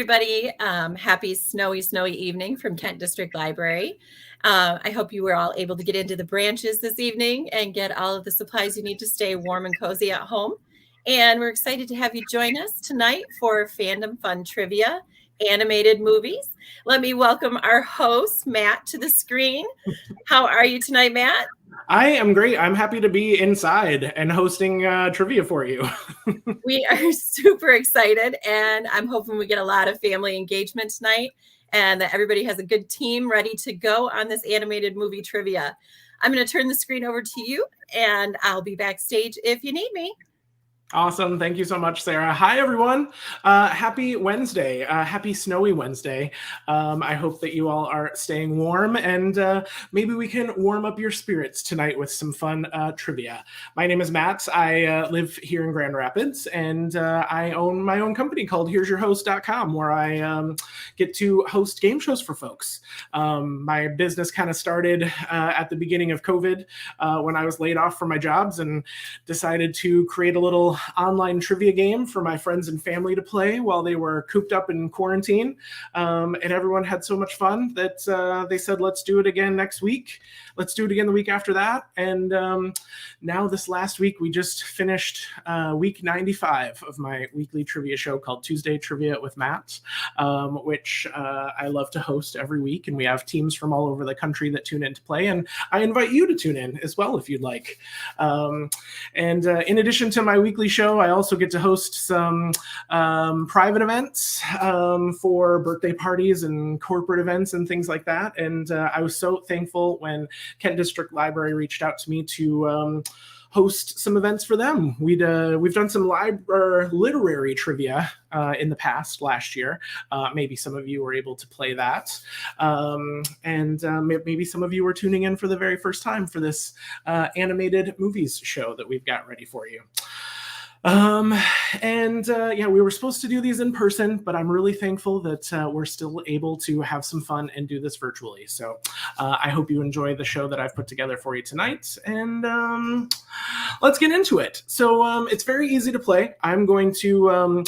everybody. Happy snowy evening from Kent District Library. I hope you were all able to get into the branches this evening and get all of the supplies you need to stay warm and cozy at home. And we're excited to have you join us tonight for Fandom Fun Trivia, animated movies. Let me welcome our host, Matt, to the screen. How are you tonight, Matt? I am great. I'm happy to be inside and hosting trivia for you. We are super excited, and I'm hoping we get a lot of family engagement tonight and that everybody has a good team ready to go on this animated movie trivia. I'm going to turn the screen over to you, and I'll be backstage if you need me. Awesome. Thank you so much, Sarah. Hi, everyone. Happy Wednesday. Happy snowy Wednesday. I hope that you all are staying warm, and maybe we can warm up your spirits tonight with some fun trivia. My name is Matt. I live here in Grand Rapids, and I own my own company called here'syourhost.com, where I get to host game shows for folks. My business kind of started at the beginning of COVID when I was laid off from my jobs and decided to create a little online trivia game for my friends and family to play while they were cooped up in quarantine. And everyone had so much fun that they said, let's do it again next week. Let's do it again the week after that. And now this last week, we just finished week 95 of my weekly trivia show called Tuesday Trivia with Matt, which I love to host every week. And we have teams from all over the country that tune in to play. And I invite you to tune in as well if you'd like. And in addition to my weekly show, I also get to host some private events for birthday parties and corporate events and things like that. And I was so thankful when Kent District Library reached out to me to host some events for them. We've done some literary trivia in the past last year. Maybe some of you were able to play that. And maybe some of you were tuning in for the very first time for this animated movies show that we've got ready for you. Yeah, we were supposed to do these in person, but I'm really thankful that we're still able to have some fun and do this virtually. So I hope you enjoy the show that I've put together for you tonight, and let's get into it. So it's very easy to play. I'm going to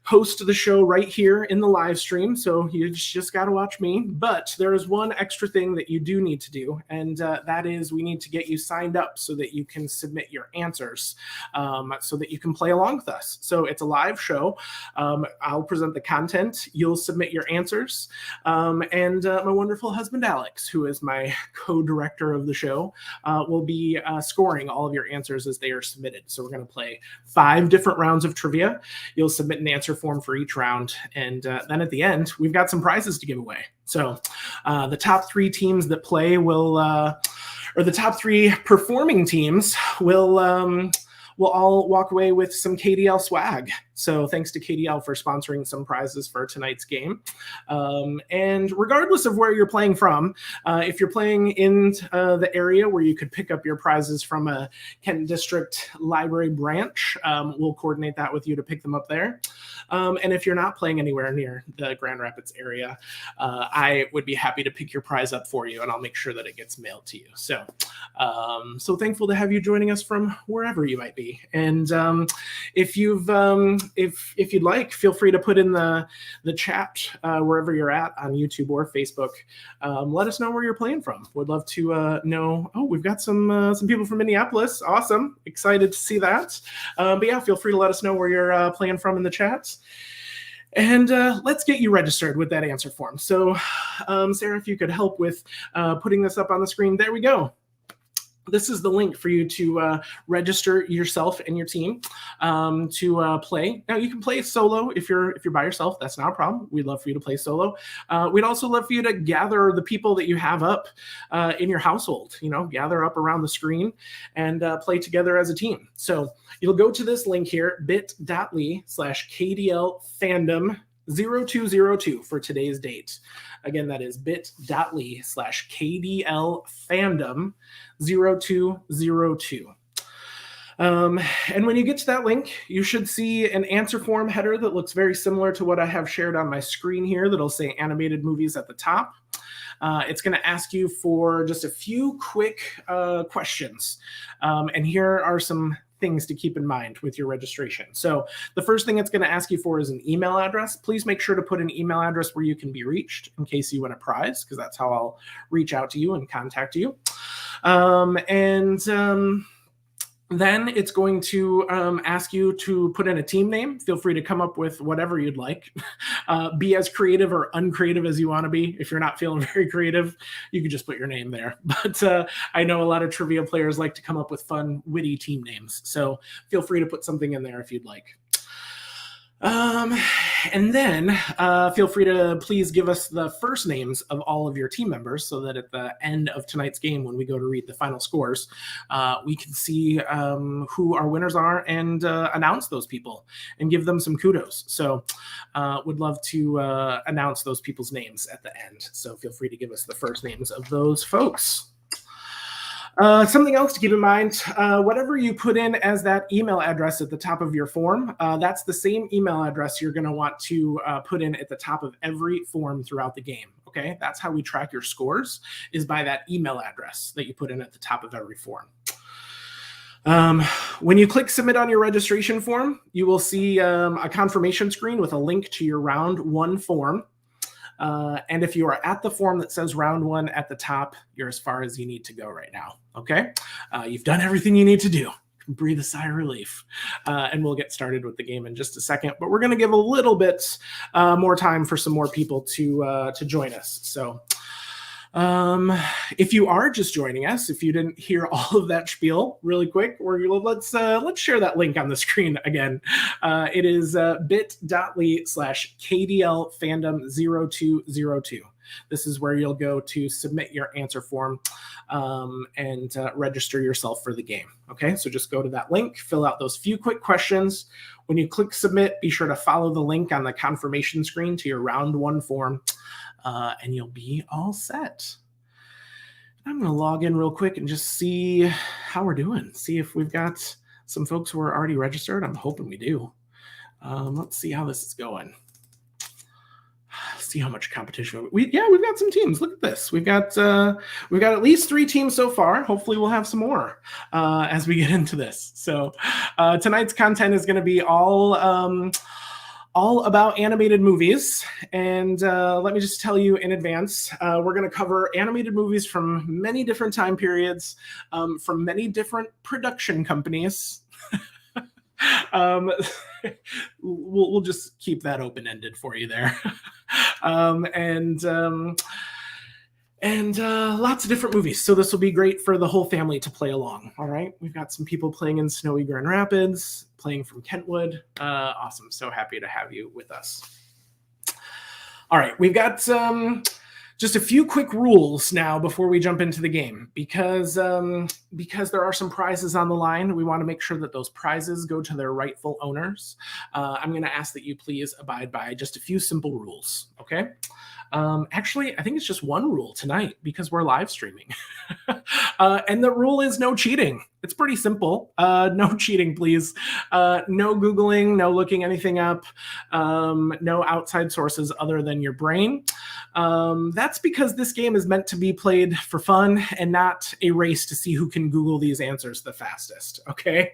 host the show right here in the live stream, so you just got to watch me. But there is one extra thing that you do need to do, and that is we need to get you signed up so that you can submit your answers, so that you can play along with us. So it's a live show. I'll present the content. You'll submit your answers, and my wonderful husband, Alex, who is my co-director of the show, will be scoring all of your answers as they are submitted. So we're going to play 5 different rounds of trivia. You'll submit an answer form for each round, and then at the end we've got some prizes to give away. So the top 3 teams that play will or the top 3 performing teams will all walk away with some KDL swag. So thanks to KDL for sponsoring some prizes for tonight's game. And regardless of where you're playing from, if you're playing in the area where you could pick up your prizes from a Kent District Library branch, we'll coordinate that with you to pick them up there. And if you're not playing anywhere near the Grand Rapids area, I would be happy to pick your prize up for you, and I'll make sure that it gets mailed to you. So, so thankful to have you joining us from wherever you might be. And if you'd like, feel free to put in the chat wherever you're at on YouTube or Facebook. Let us know where you're playing from. Would love to know. Oh, we've got some people from Minneapolis. Awesome. Excited to see that. But yeah, feel free to let us know where you're playing from in the chats. And let's get you registered with that answer form. So Sarah, if you could help with putting this up on the screen. There we go. This is the link for you to register yourself and your team to play. Now, you can play solo if you're by yourself. That's not a problem. We'd love for you to play solo. We'd also love for you to gather the people that you have up in your household. You know, gather up around the screen and play together as a team. So you'll go to this link here, bit.ly/KDL Fandom 0202 for today's date. Again, that is bit.ly/KDL Fandom 0202. And when you get to that link, you should see an answer form header that looks very similar to what I have shared on my screen here that'll say animated movies at the top. It's going to ask you for just a few quick questions. And here are some things to keep in mind with your registration. So the first thing it's going to ask you for is an email address. Please make sure to put an email address where you can be reached in case you win a prize, because that's how I'll reach out to you and contact you. Then it's going to ask you to put in a team name. Feel free to come up with whatever you'd like. Be as creative or uncreative as you want to be. If you're not feeling very creative, you could just put your name there. But I know a lot of trivia players like to come up with fun, witty team names. So feel free to put something in there if you'd like. And then feel free to please give us the first names of all of your team members so that at the end of tonight's game, when we go to read the final scores, we can see who our winners are and announce those people and give them some kudos. So would love to announce those people's names at the end. So feel free to give us the first names of those folks. Something else to keep in mind, whatever you put in as that email address at the top of your form, that's the same email address you're going to want to put in at the top of every form throughout the game. Okay, that's how we track your scores, is by that email address that you put in at the top of every form. When you click submit on your registration form, you will see a confirmation screen with a link to your round 1 form. And if you are at the form that says round 1 at the top, you're as far as you need to go right now. Okay. You've done everything you need to do. Breathe a sigh of relief. And we'll get started with the game in just a second, but we're going to give a little bit more time for some more people to join us. So if you are just joining us, if you didn't hear all of that spiel really quick, let's share that link on the screen again. It is bit.ly/KDL Fandom 0202. This is where you'll go to submit your answer form and register yourself for the game. Okay, so just go to that link, fill out those few quick questions. When you click submit, be sure to follow the link on the confirmation screen to your round 1 form. And you'll be all set. I'm going to log in real quick and just see how we're doing. See if we've got some folks who are already registered. I'm hoping we do. Let's see how this is going. See how much competition we've got some teams. Look at this. We've got at least 3 teams so far. Hopefully we'll have some more as we get into this. So tonight's content is going to be all about animated movies. And let me just tell you in advance, we're going to cover animated movies from many different time periods, from many different production companies. We'll just keep that open-ended for you there. And lots of different movies. So this will be great for the whole family to play along. All right. We've got some people playing in snowy Grand Rapids, playing from Kentwood. Awesome. So happy to have you with us. All right. We've got just a few quick rules now before we jump into the game, because there are some prizes on the line. We want to make sure that those prizes go to their rightful owners. I'm going to ask that you please abide by just a few simple rules. Okay. Actually, I think it's just one rule tonight because we're live streaming. And the rule is no cheating. It's pretty simple. No cheating, please. No Googling, no looking anything up, no outside sources other than your brain. That's because this game is meant to be played for fun and not a race to see who can Google these answers the fastest. Okay.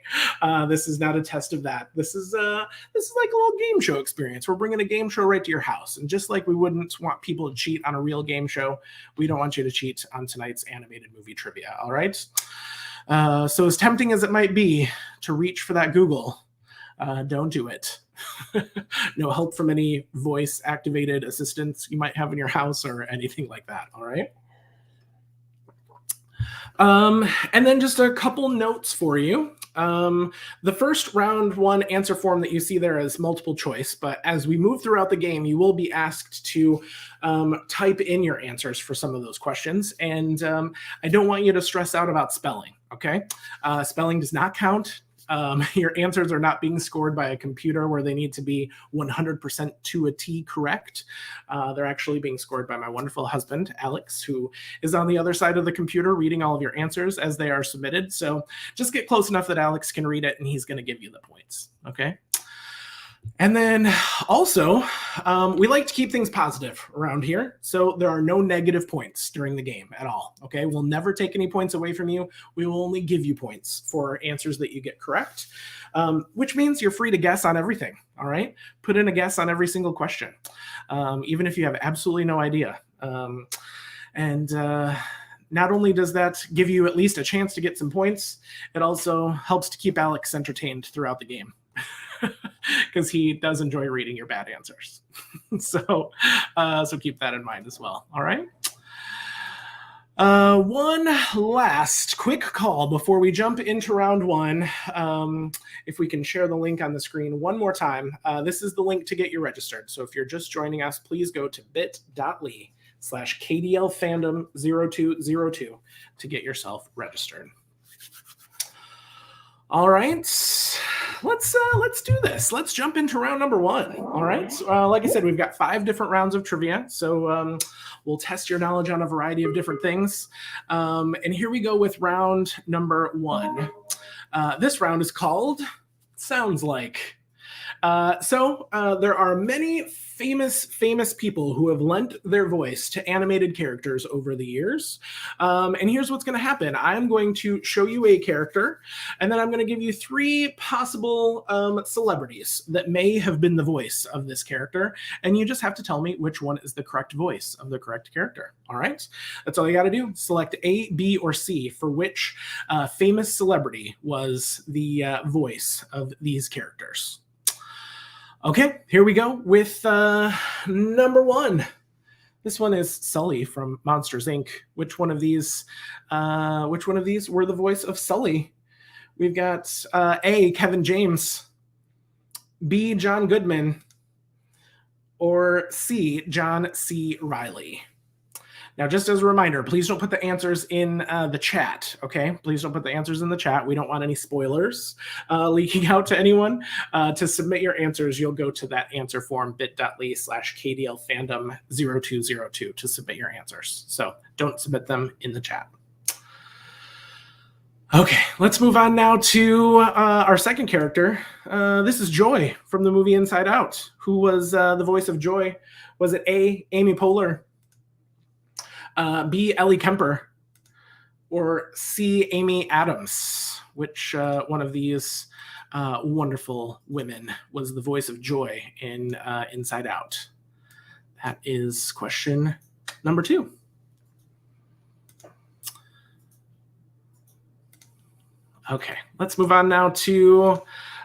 This is not a test of that. This is like a little game show experience. We're bringing a game show right to your house. And just like we wouldn't want people to cheat on a real game show, we don't want you to cheat on tonight's animated movie trivia. All right. So as tempting as it might be to reach for that Google, don't do it. No help from any voice activated assistants you might have in your house or anything like that. All right. And then just a couple notes for you. The first round 1 answer form that you see there is multiple choice, but as we move throughout the game, you will be asked to type in your answers for some of those questions. And I don't want you to stress out about spelling. Okay. Spelling does not count. Your answers are not being scored by a computer where they need to be 100% to a T correct. They're actually being scored by my wonderful husband, Alex, who is on the other side of the computer reading all of your answers as they are submitted. So just get close enough that Alex can read it and he's going to give you the points. Okay. And then also, we like to keep things positive around here. So there are no negative points during the game at all. Okay. We'll never take any points away from you. We will only give you points for answers that you get correct, which means you're free to guess on everything. All right. Put in a guess on every single question, even if you have absolutely no idea. Not only does that give you at least a chance to get some points, it also helps to keep Alex entertained throughout the game. Because he does enjoy reading your bad answers. So keep that in mind as well. All right. One last quick call before we jump into round one. If we can share the link on the screen one more time. This is the link to get you registered. So if you're just joining us, please go to bit.ly/KDLFandom0202 to get yourself registered. All right, let's do this. Let's jump into round number one. All right, like I said, we've got 5 different rounds of trivia, so we'll test your knowledge on a variety of different things. And here we go with round number 1. This round is called Sounds Like. There are many famous people who have lent their voice to animated characters over the years. And here's what's going to happen. I'm going to show you a character, and then I'm going to give you 3 possible celebrities that may have been the voice of this character. And you just have to tell me which one is the correct voice of the correct character. All right. That's all you got to do. Select A, B, or C for which famous celebrity was the voice of these characters. Okay, here we go with number 1. This one is Sully from Monsters, Inc. Which one of these were the voice of Sully? We've got A, Kevin James, B, John Goodman, or C, John C. Reilly. Now, just as a reminder, please don't put the answers in the chat, okay? Please don't put the answers in the chat. We don't want any spoilers leaking out to anyone. To submit your answers, you'll go to that answer form, bit.ly/KDLFandom0202 to submit your answers. So don't submit them in the chat. Okay, let's move on now to our second character. This is Joy from the movie Inside Out. Who was the voice of Joy? Was it A, Amy Poehler, B, Ellie Kemper, or C, Amy Adams? Which one of these wonderful women was the voice of Joy in Inside Out? That is question number 2. Okay, let's move on now to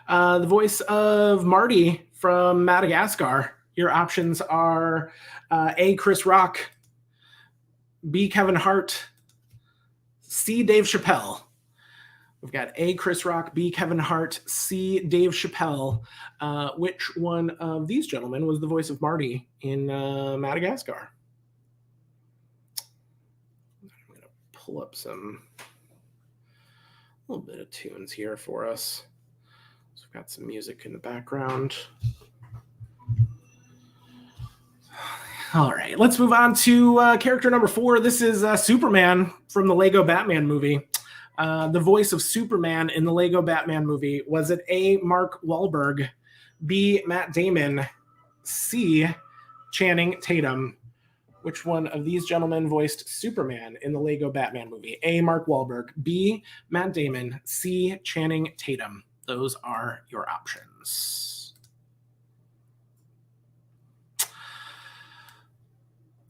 the voice of Marty from Madagascar. Your options are A, Chris Rock, B, Kevin Hart, C, Dave Chappelle. We've got A, Chris Rock, B, Kevin Hart, C, Dave Chappelle. Which one of these gentlemen was the voice of Marty in Madagascar? I'm going to pull up a little bit of tunes here for us. So we've got some music in the background. All right, let's move on to character number 4. This is Superman from the Lego Batman movie. The voice of Superman in the Lego Batman movie. Was it A, Mark Wahlberg, B, Matt Damon, C, Channing Tatum? Which one of these gentlemen voiced Superman in the Lego Batman movie? A, Mark Wahlberg, B, Matt Damon, C, Channing Tatum. Those are your options.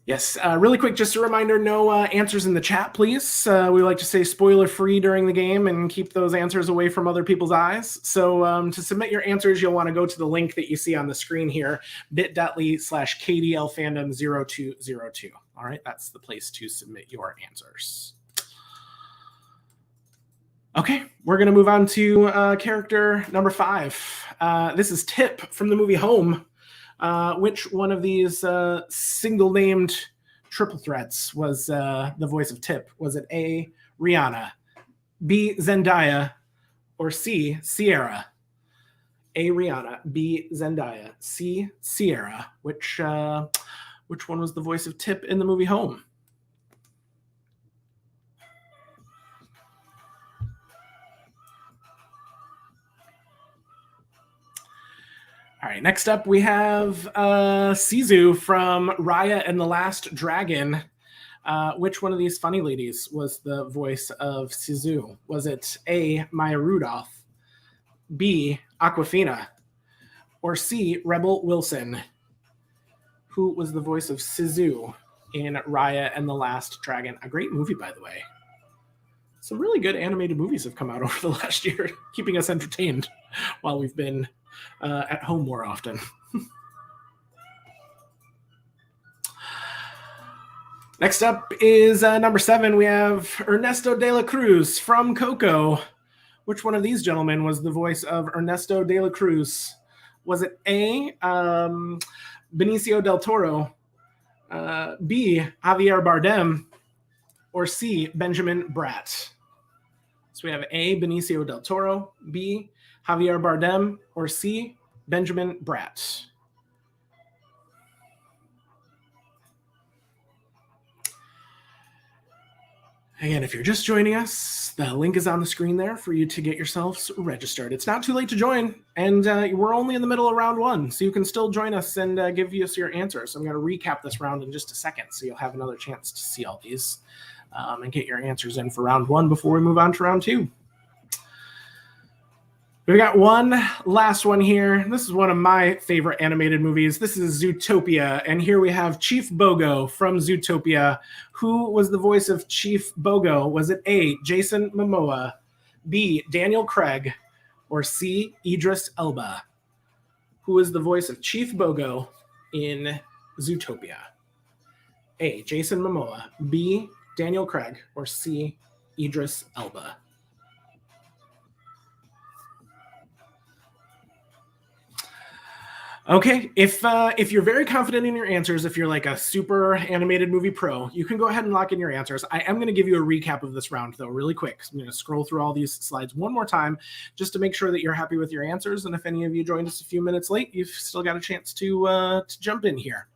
Yes, really quick, just a reminder, no answers in the chat, please. We like to say spoiler-free during the game and keep those answers away from other people's eyes. So to submit your answers, you'll want to go to the link that you see on the screen here, bit.ly/KDLFandom0202. All right, that's the place to submit your answers. Okay, we're going to move on to character number 5. This is Tip from the movie Home. Which one of these single-named triple threats was the voice of Tip? Was it A, Rihanna, B, Zendaya, or C, Sierra? A, Rihanna, B, Zendaya, C, Sierra. Which one was the voice of Tip in the movie Home? All right, next up we have Suzu from Riot and the Last Dragon. Which one of these funny ladies was the voice of Suzu? Was it A, Maya Rudolph, B, Awkwafina, or C, Rebel Wilson? Who was the voice of Suzu in Riot and the Last Dragon? A great movie, by the way. Some really good animated movies have come out over the last year, keeping us entertained while we've been at home more often. Next up is number 7. We have Ernesto De La Cruz from Coco. Which one of these gentlemen was the voice of Ernesto De La Cruz? Was it A, Benicio del Toro, B, Javier Bardem, or C, Benjamin Bratt? So we have A, Benicio del Toro, B, Javier Bardem, or C, Benjamin Bratt. Again, if you're just joining us, the link is on the screen there for you to get yourselves registered. It's not too late to join, and we're only in the middle of round 1, so you can still join us and give us your answers. I'm going to recap this round in just a second, so you'll have another chance to see all these and get your answers in for round 1 before we move on to round 2. We've got one last one here. This is one of my favorite animated movies. This is Zootopia, and here we have Chief Bogo from Zootopia. Who was the voice of Chief Bogo? Was it A, Jason Momoa, B, Daniel Craig, or C, Idris Elba? Who is the voice of Chief Bogo in Zootopia? A, Jason Momoa, B, Daniel Craig, or C, Idris Elba? Okay, if you're very confident in your answers, if you're like a super animated movie pro, you can go ahead and lock in your answers. I am going to give you a recap of this round, though, really quick. So I'm going to scroll through all these slides one more time just to make sure that you're happy with your answers. And if any of you joined us a few minutes late, you've still got a chance to jump in here.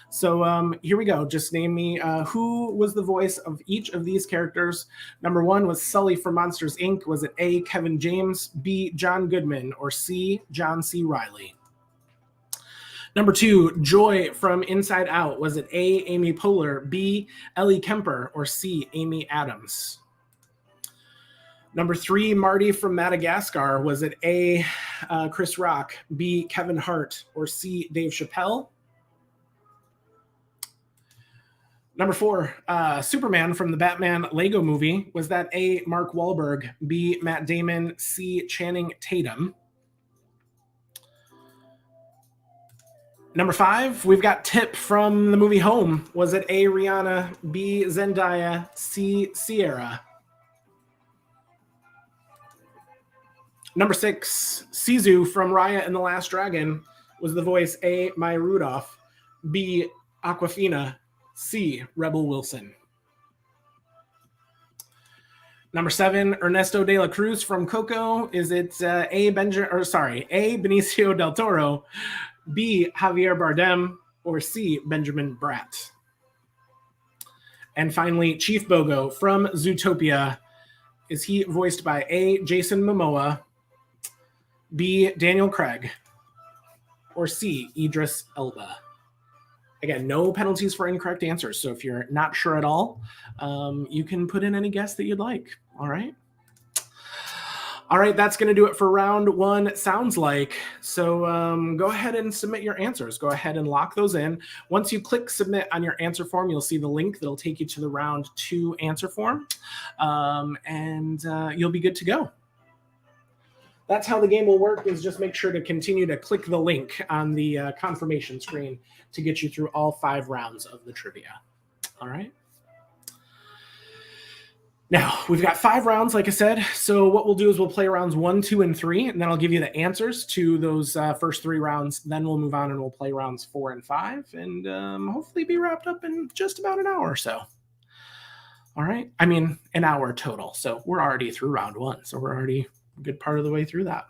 So here we go. Just name me who was the voice of each of these characters. Number 1 was Sully from Monsters, Inc. Was it A, Kevin James, B, John Goodman, or C, John C. Reilly? Number 2, Joy from Inside Out. Was it A, Amy Poehler, B, Ellie Kemper, or C, Amy Adams? Number 3, Marty from Madagascar. Was it A, Chris Rock, B, Kevin Hart, or C, Dave Chappelle? Number 4, Superman from the Batman Lego movie. Was that A, Mark Wahlberg, B, Matt Damon, C, Channing Tatum? Number 5, we've got Tip from the movie Home. Was it A, Rihanna, B, Zendaya, C, Sierra? Number 6, Suzu from Riot and the Last Dragon. Was the voice A, Maya Rudolph, B, Awkwafina, C, Rebel Wilson? Number 7, Ernesto De La Cruz from Coco. Is it A, Benicio del Toro, B, Javier Bardem, or C, Benjamin Bratt? And finally, Chief Bogo from Zootopia. Is he voiced by A, Jason Momoa, B, Daniel Craig, or C, Idris Elba? Again, no penalties for incorrect answers. So if you're not sure at all, you can put in any guess that you'd like. All right. All right, that's going to do it for round 1, it sounds like. So go ahead and submit your answers. Go ahead and lock those in. Once you click submit on your answer form, you'll see the link that'll take you to the round 2 answer form. And you'll be good to go. That's how the game will work, is just make sure to continue to click the link on the confirmation screen to get you through all 5 rounds of the trivia. All right. Now, we've got 5 rounds, like I said. So what we'll do is we'll play rounds 1, 2, and 3, and then I'll give you the answers to those first 3 rounds. Then we'll move on and we'll play rounds 4 and 5, and hopefully be wrapped up in just about an hour or so. All right. I mean, an hour total. So we're already through round 1. So we're already a good part of the way through that.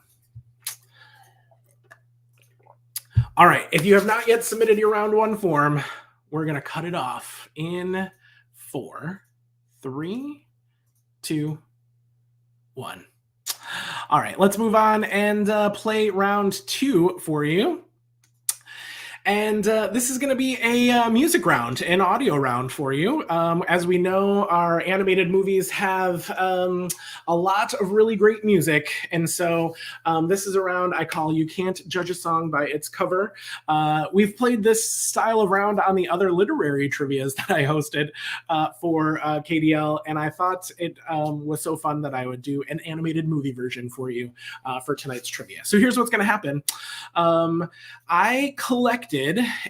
All right. If you have not yet submitted your round 1 form, we're going to cut it off in 4, 3, 2, 1. All right, let's move on and play round 2 for you. And this is going to be a music round, an audio round for you. As we know, our animated movies have a lot of really great music. And so this is a round I call You Can't Judge a Song by Its Cover. We've played this style of round on the other literary trivias that I hosted for KDL. And I thought it was so fun that I would do an animated movie version for you for tonight's trivia. So here's what's going to happen. I collected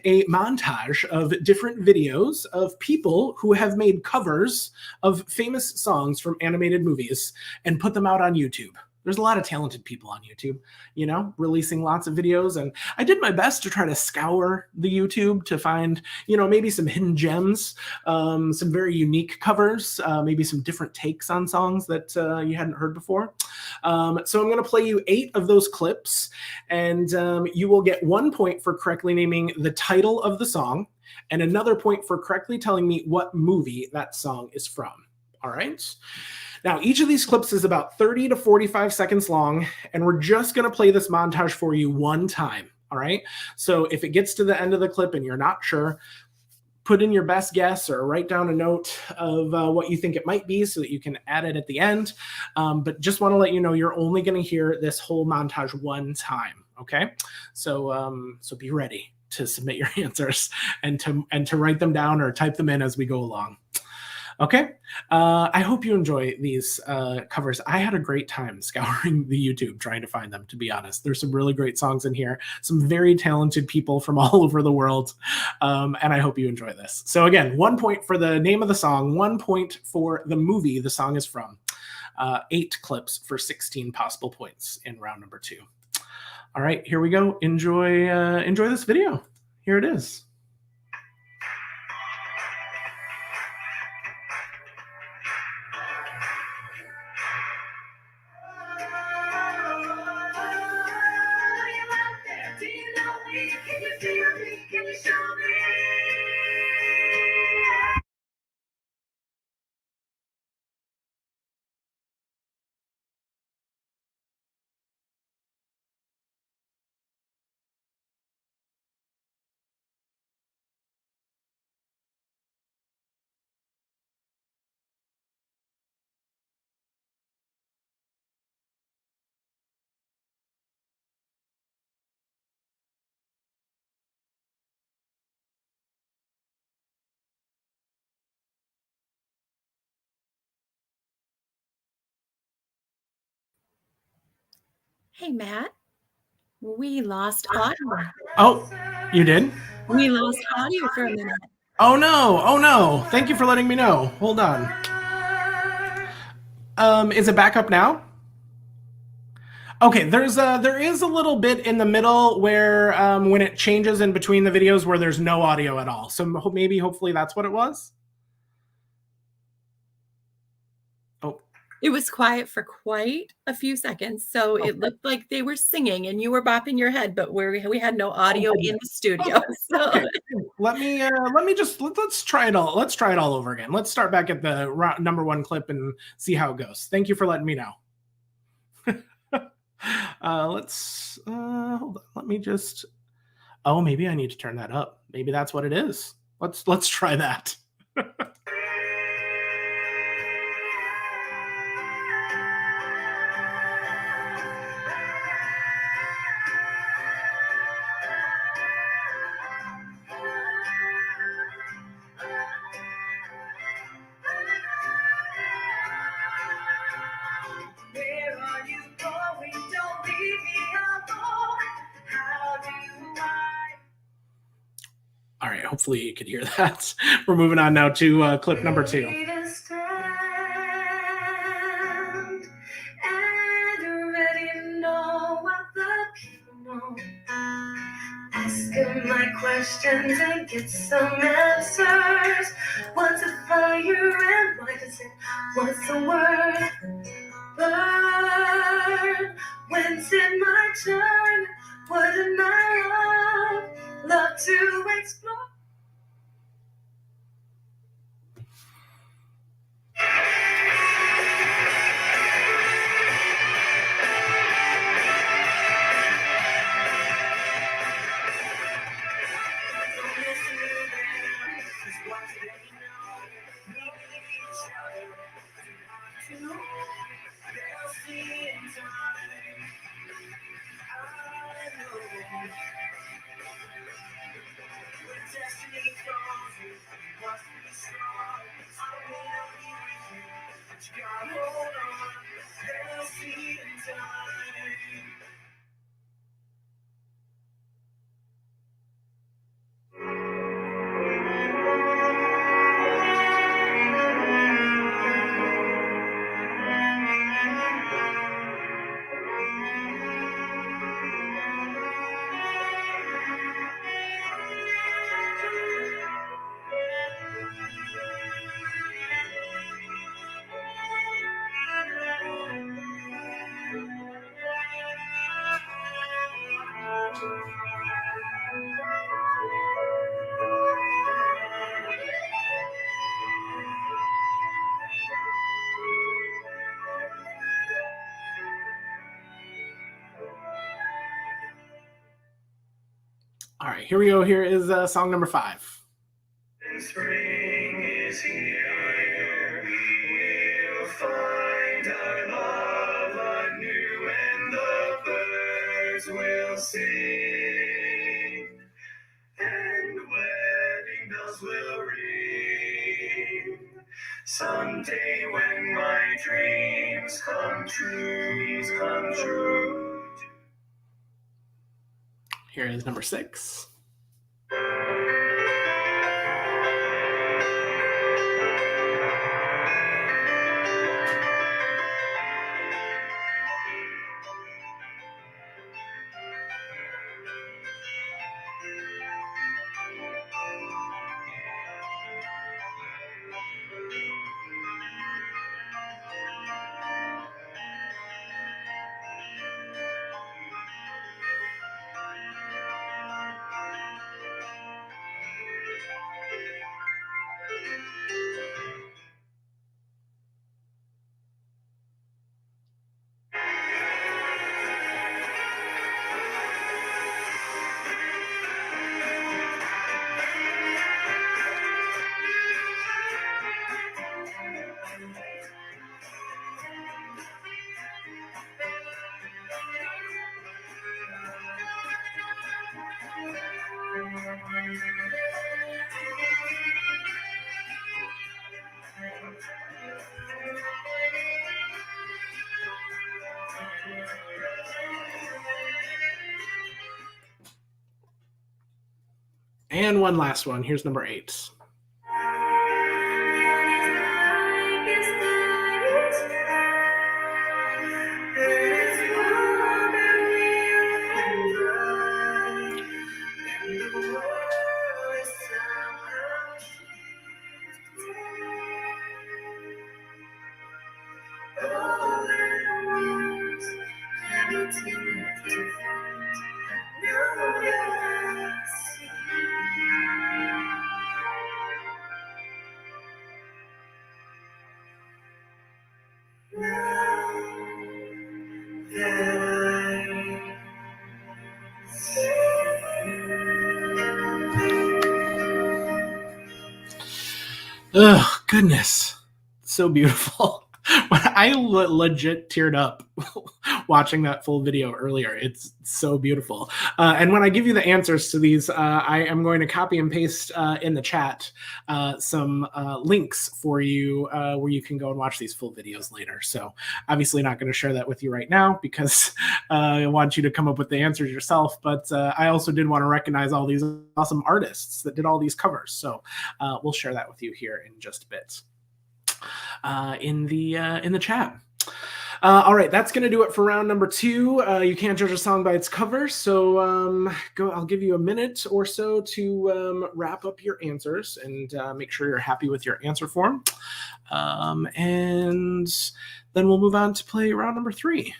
a montage of different videos of people who have made covers of famous songs from animated movies and put them out on YouTube. There's a lot of talented people on YouTube, you know, releasing lots of videos. And I did my best to try to scour the YouTube to find, you know, maybe some hidden gems, some very unique covers, maybe some different takes on songs that you hadn't heard before. So I'm going to play you 8 of those clips, and you will get 1 point for correctly naming the title of the song and another point for correctly telling me what movie that song is from. All right. Now, each of these clips is about 30 to 45 seconds long, and we're just going to play this montage for you one time, all right? So if it gets to the end of the clip and you're not sure, put in your best guess or write down a note of what you think it might be so that you can add it at the end. But just want to let you know you're only going to hear this whole montage one time, okay? So be ready to submit your answers and to write them down or type them in as we go along. Okay, I hope you enjoy these covers. I had a great time scouring the YouTube trying to find them, to be honest. There's some really great songs in here, some very talented people from all over the world, and I hope you enjoy this. So again, 1 point for the name of the song, 1 point for the movie the song is from, 8 clips for 16 possible points in round number 2. All right, here we go. Enjoy this video. Here it is. Hey, Matt, we lost audio. Oh, you did? We lost audio for a minute. Oh no. Thank you for letting me know. Hold on. Is it back up now? Okay, there is a little bit in the middle where when it changes in between the videos where there's no audio at all. So maybe hopefully that's what it was. Oh. It was quiet for quite a few seconds, so it looked like they were singing and you were bopping your head, but we had no audio in the studio. Okay. So. Okay. Let's try it all. Let's try it all over again. Let's start back at the number 1 clip and see how it goes. Thank you for letting me know. Let's hold on. Let me just. Oh, maybe I need to turn that up. Maybe that's what it is. Let's try that. All right, hopefully you could hear that. We're moving on now to clip number 2. Ask him my questions and get some answers. What's a fire and why does it? What's the word? Burn. When's it my turn? Wouldn't I love to explore? All right, here we go. Here is song number 5. Spring is here, we'll find our love anew, and the birds will sing, and wedding bells will ring. Someday when my dreams come true. Here is number 6. And one last one. Here's number 8. Oh, goodness. So beautiful. I legit teared up watching that full video earlier. It's so beautiful. And when I give you the answers to these, I am going to copy and paste in the chat some links for you where you can go and watch these full videos later. So obviously not going to share that with you right now because I want you to come up with the answers yourself. But I also did want to recognize all these awesome artists that did all these covers. So we'll share that with you here in just a bit. In the chat. All right, that's going to do it for round number 2. You can't judge a song by its cover, so I'll give you a minute or so to wrap up your answers and make sure you're happy with your answer form. And then we'll move on to play round number 3.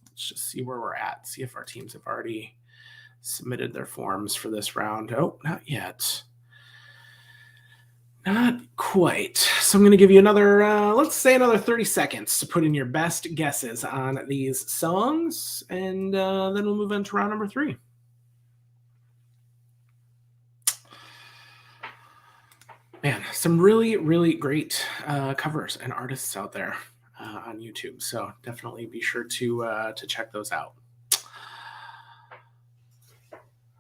Let's just see where we're at, see if our teams have already submitted their forms for this round. Oh, not yet. Not quite. So I'm going to give you another, let's say another 30 seconds to put in your best guesses on these songs, and then we'll move into round number 3. Man, some really, really great covers and artists out there on YouTube. So definitely be sure to check those out.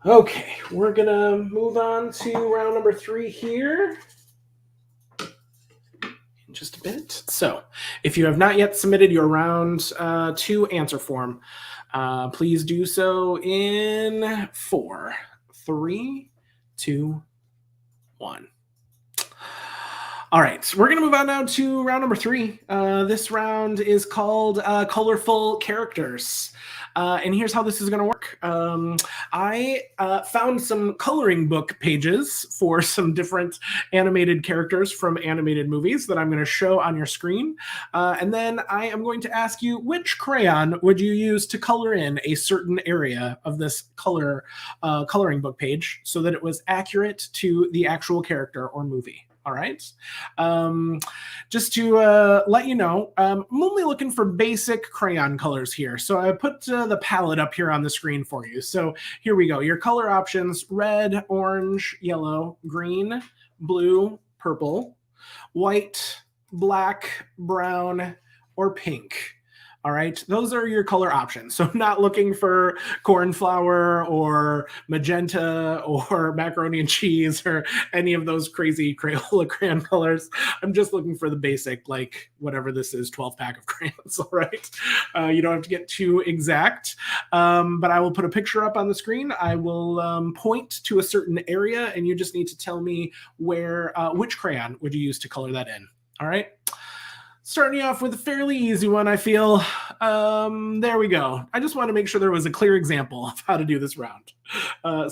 Okay, we're gonna move on to round number 3 here in just a bit. So if you have not yet submitted your round 2 answer form, please do so in 4, 3, 2, 1. All right, we're going to move on now to round number 3. This round is called Colorful Characters. And here's how this is going to work. I found some coloring book pages for some different animated characters from animated movies that I'm going to show on your screen. And then I am going to ask you, which crayon would you use to color in a certain area of this coloring book page so that it was accurate to the actual character or movie? All right. Just to let you know, I'm only looking for basic crayon colors here. So I put the palette up here on the screen for you. So here we go. Your color options: red, orange, yellow, green, blue, purple, white, black, brown, or pink. All right, those are your color options. So I'm not looking for cornflower or magenta or macaroni and cheese or any of those crazy Crayola crayon colors. I'm just looking for the basic, like whatever this is, 12-pack of crayons, all right? You don't have to get too exact, but I will put a picture up on the screen. I will point to a certain area, and you just need to tell me which crayon would you use to color that in, all right? Starting you off with a fairly easy one, I feel. There we go. I just want to make sure there was a clear example of how to do this round.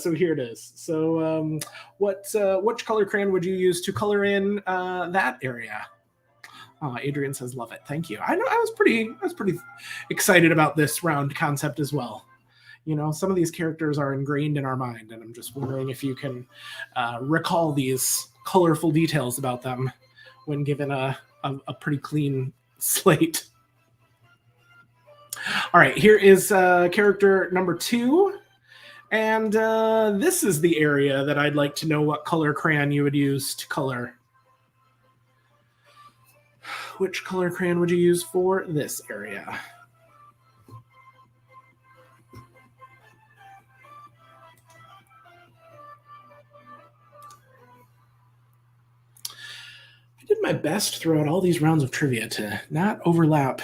So here it is. So which color crayon would you use to color in that area? Oh, Adrian says, love it. Thank you. I know I was pretty excited about this round concept as well. You know, some of these characters are ingrained in our mind, and I'm just wondering if you can recall these colorful details about them when given a pretty clean slate. All right, here is character number 2. And this is the area that I'd like to know what color crayon you would use to color. Which color crayon would you use for this area? Did my best throughout all these rounds of trivia to not overlap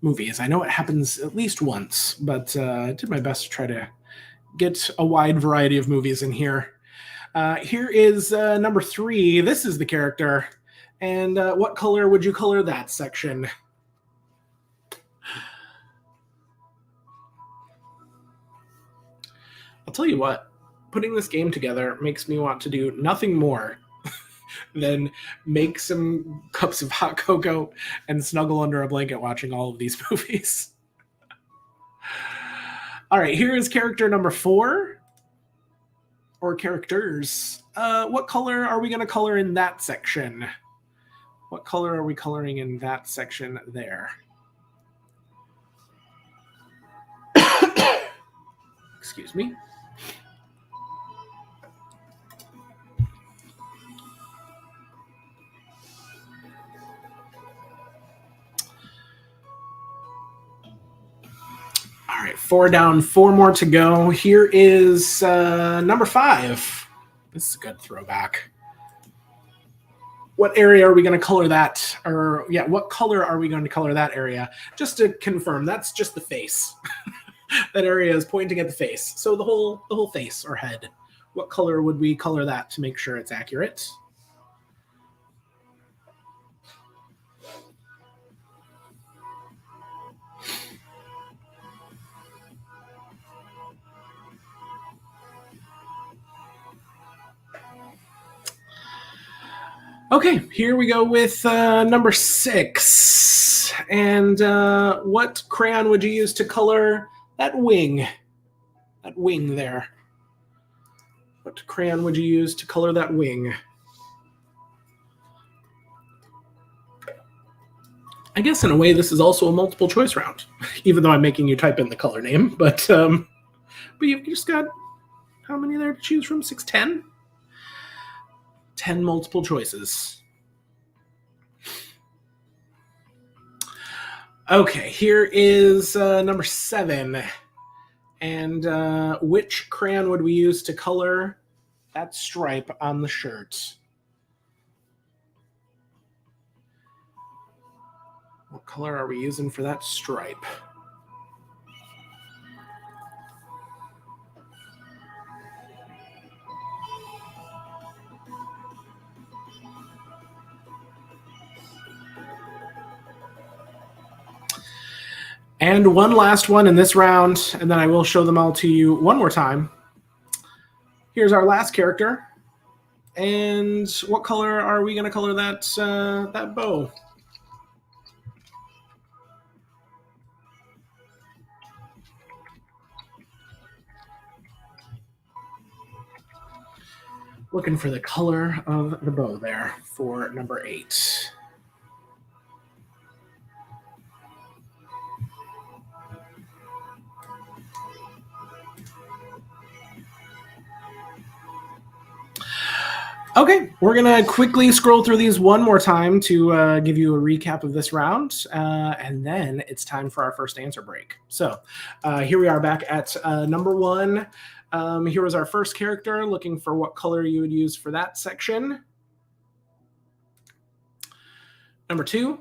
movies. I know it happens at least once, but I did my best to try to get a wide variety of movies in here. Here is number 3. This is the character. And what color would you color that section? I'll tell you what, putting this game together makes me want to do nothing more than make some cups of hot cocoa and snuggle under a blanket watching all of these movies. All right, here is character number 4, or characters. What color are we going to color in that section? What color are we coloring in that section there? Excuse me. All right, 4 down, 4 more to go. Here is number 5. This is a good throwback. What area are we going to color that? Or, yeah, what color are we going to color that area? Just to confirm, that's just the face. That area is pointing at the face. So the whole face or head. What color would we color that to make sure it's accurate? Okay, here we go with number 6. And what crayon would you use to color that wing? That wing there. What crayon would you use to color that wing? I guess in a way this is also a multiple choice round, even though I'm making you type in the color name. But you've just got how many there to choose from? 6, 10? 10 multiple choices. Okay, here is number 7. And which crayon would we use to color that stripe on the shirt? What color are we using for that stripe? And one last one in this round, and then I will show them all to you one more time. Here's our last character. And what color are we going to color that that bow? Looking for the color of the bow there for number 8. Okay, we're going to quickly scroll through these one more time to give you a recap of this round, and then it's time for our first answer break. So here we are back at number 1. Here was our first character, looking for what color you would use for that section. Number 2.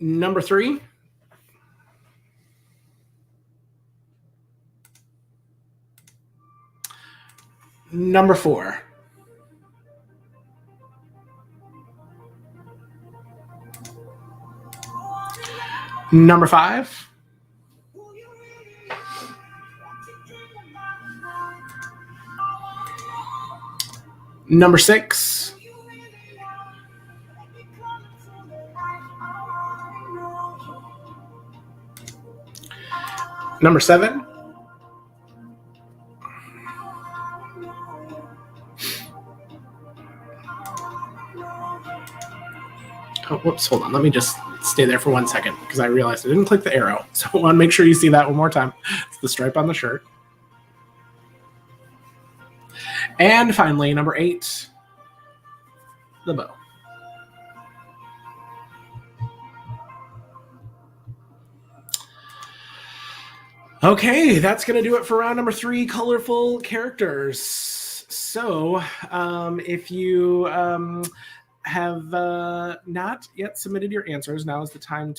Number 3. Number 4. Number 5. Number 6. Number 7. Oh, whoops, hold on. Let me just stay there for 1 second because I realized I didn't click the arrow. So I want to make sure you see that one more time. It's the stripe on the shirt. And finally, number 8, the bow. Okay, that's going to do it for round number 3, colorful characters. So if you have not yet submitted your answers, now is the time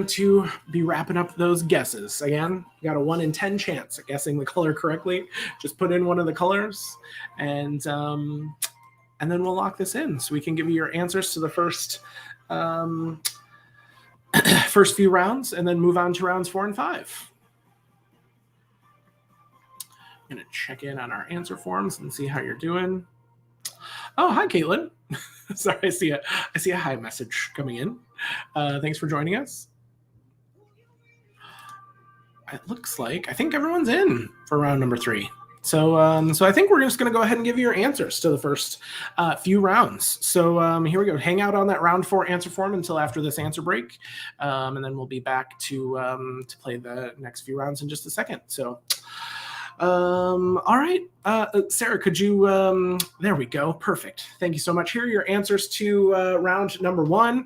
to be wrapping up those guesses. Again, you got a 1 in 10 chance at guessing the color correctly. Just put in one of the colors, and then we'll lock this in so we can give you your answers to the first first few rounds, and then move on to rounds 4 and 5. I'm going to check in on our answer forms and see how you're doing. Oh, hi, Caitlin. Sorry, I see a hi message coming in. Thanks for joining us. It looks like I think everyone's in for round number 3. So I think we're just going to go ahead and give you your answers to the first few rounds. So here we go. Hang out on that round 4 answer form until after this answer break, and then we'll be back to play the next few rounds in just a second. So. All right. Sarah, could you, there we go. Perfect. Thank you so much. Here are your answers to round number 1.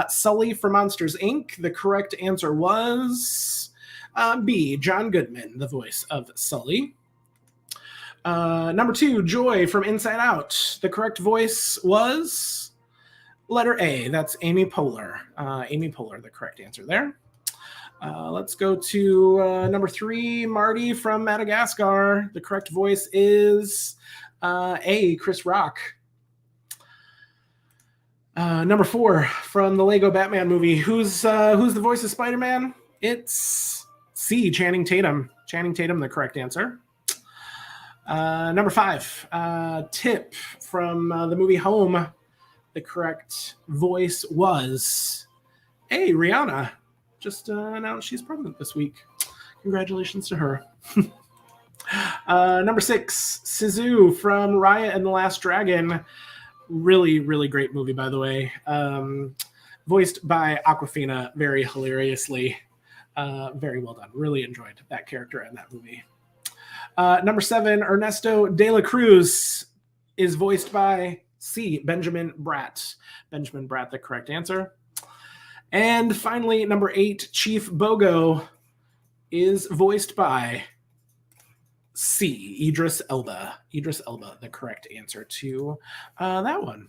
Sully from Monsters, Inc. The correct answer was B, John Goodman, the voice of Sully. Number 2, Joy from Inside Out. The correct voice was letter A. That's Amy Poehler. Amy Poehler, the correct answer there. Let's go to number 3, Marty from Madagascar. The correct voice is A, Chris Rock. Number 4, from the Lego Batman movie. Who's the voice of Spider-Man? It's C, Channing Tatum. Channing Tatum, the correct answer. Number 5, Tip from the movie Home. The correct voice was A, Rihanna. Just announced she's pregnant this week. Congratulations to her. Number 6, Suzu from Riot and the Last Dragon. Really, really great movie, by the way. voiced by Awkwafina very hilariously. Very well done. Really enjoyed that character in that movie. Number 7, Ernesto De La Cruz is voiced by C. Benjamin Bratt. Benjamin Bratt, the correct answer. And finally, number 8, Chief Bogo is voiced by C. Idris Elba. Idris Elba, the correct answer to that one.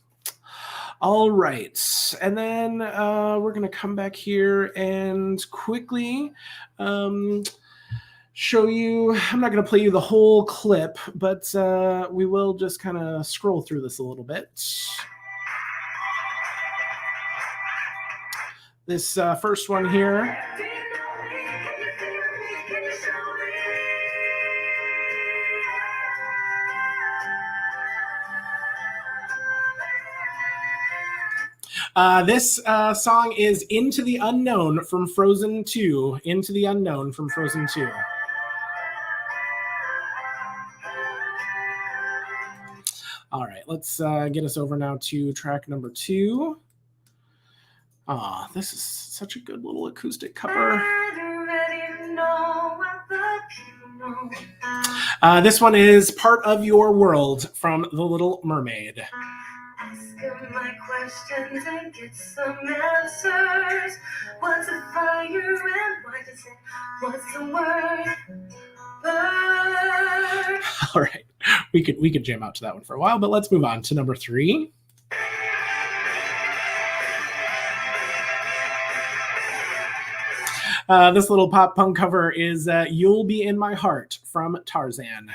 All right. And then we're going to come back here and quickly show you. I'm not going to play you the whole clip, but we will just kind of scroll through this a little bit. This first one here. This song is Into the Unknown from Frozen 2. Into the Unknown from Frozen 2. All right, let's get us over now to track number 2. Ah, this is such a good little acoustic cover. This one is Part of Your World from The Little Mermaid. Ask him my questions and get some answers. What's a fire and why does it? What's the word? Bird. All right, we could jam out to that one for a while, but let's move on to number 3. This little pop punk cover is You'll Be in My Heart from Tarzan.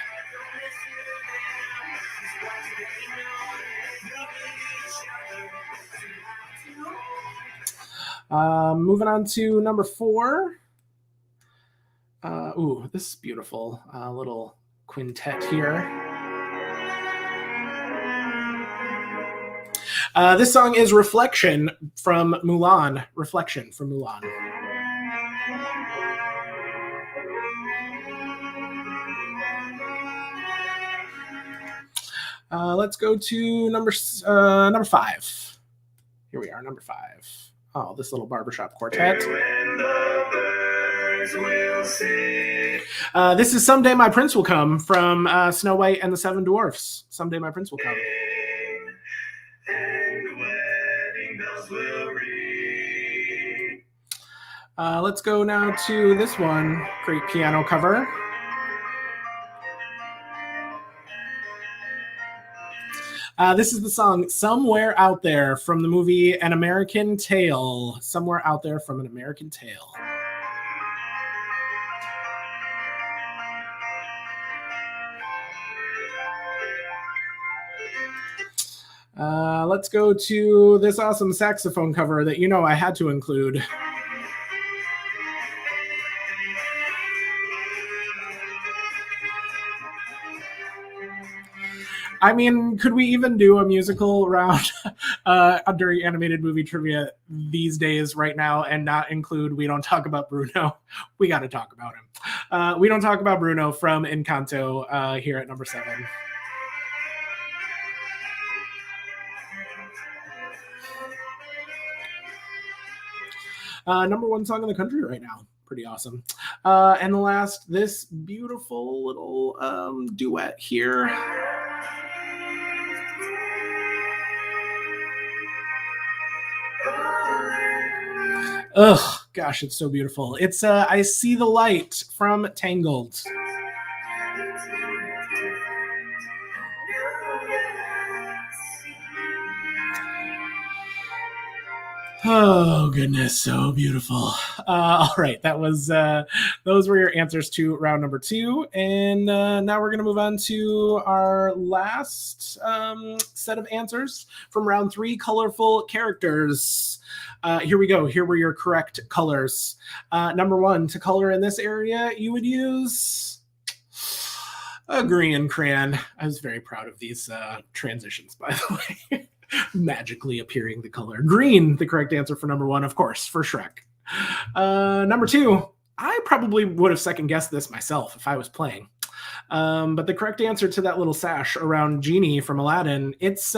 Moving on to number 4. Ooh, this is beautiful. Little quintet here. This song is Reflection from Mulan. Reflection from Mulan. Let's go to number 5. Here we are, number 5. Oh, this little barbershop quartet. This is Someday My Prince Will Come from Snow White and the Seven Dwarfs. Someday My Prince Will Come. Let's go now to this one. Great piano cover. This is the song Somewhere Out There from the movie An American Tale. Somewhere Out There from An American Tale. Let's go to this awesome saxophone cover that I had to include. I mean, could we even do a musical round during animated movie trivia these days right now and not include We Don't Talk About Bruno? We got to talk about him. We Don't Talk About Bruno from Encanto here at number 7. Number 1 song in the country right now. Pretty awesome. And the last, this beautiful little duet here. Ugh, gosh, it's so beautiful. It's I See the Light from Tangled. Oh, goodness, so beautiful. All right, that was those were your answers to round number 2. And now we're going to move on to our last set of answers from round 3, colorful characters. Here we go. Here were your correct colors. Number 1, to color in this area, you would use a green crayon. I was very proud of these transitions, by the way. Magically appearing the color green, the correct answer for number 1, of course, for Shrek. Number 2, I probably would have second guessed this myself if I was playing. But the correct answer to that little sash around Genie from Aladdin, it's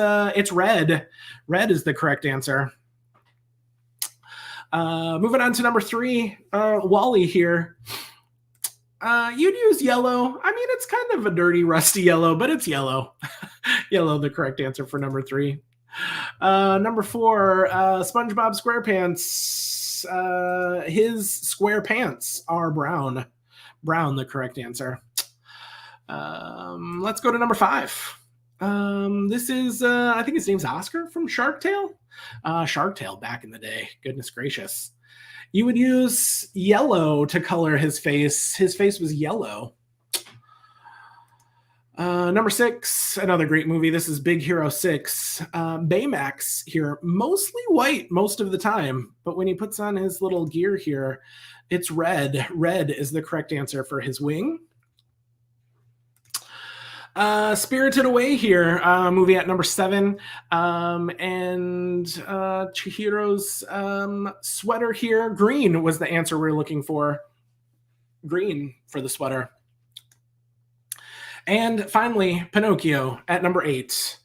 red. Red is the correct answer. Moving on to number 3, Wally here. You'd use yellow. I mean, it's kind of a dirty, rusty yellow, but it's yellow. Yellow, the correct answer for number 3. Number 4, SpongeBob Squarepants. His square pants are brown. Brown, the correct answer. Let's go to number 5. This is, I think his name's Oscar from Shark Tale. Shark Tale back in the day. Goodness gracious. You would use yellow to color his face. His face was yellow. Number 6, another great movie. This is Big Hero 6. Baymax here, mostly white most of the time, but when he puts on his little gear here, it's red. Red is the correct answer for his wing. Spirited Away here, movie at number 7, and Chihiro's sweater here, green was the answer we're looking for. Green for the sweater. And finally, Pinocchio at number 8.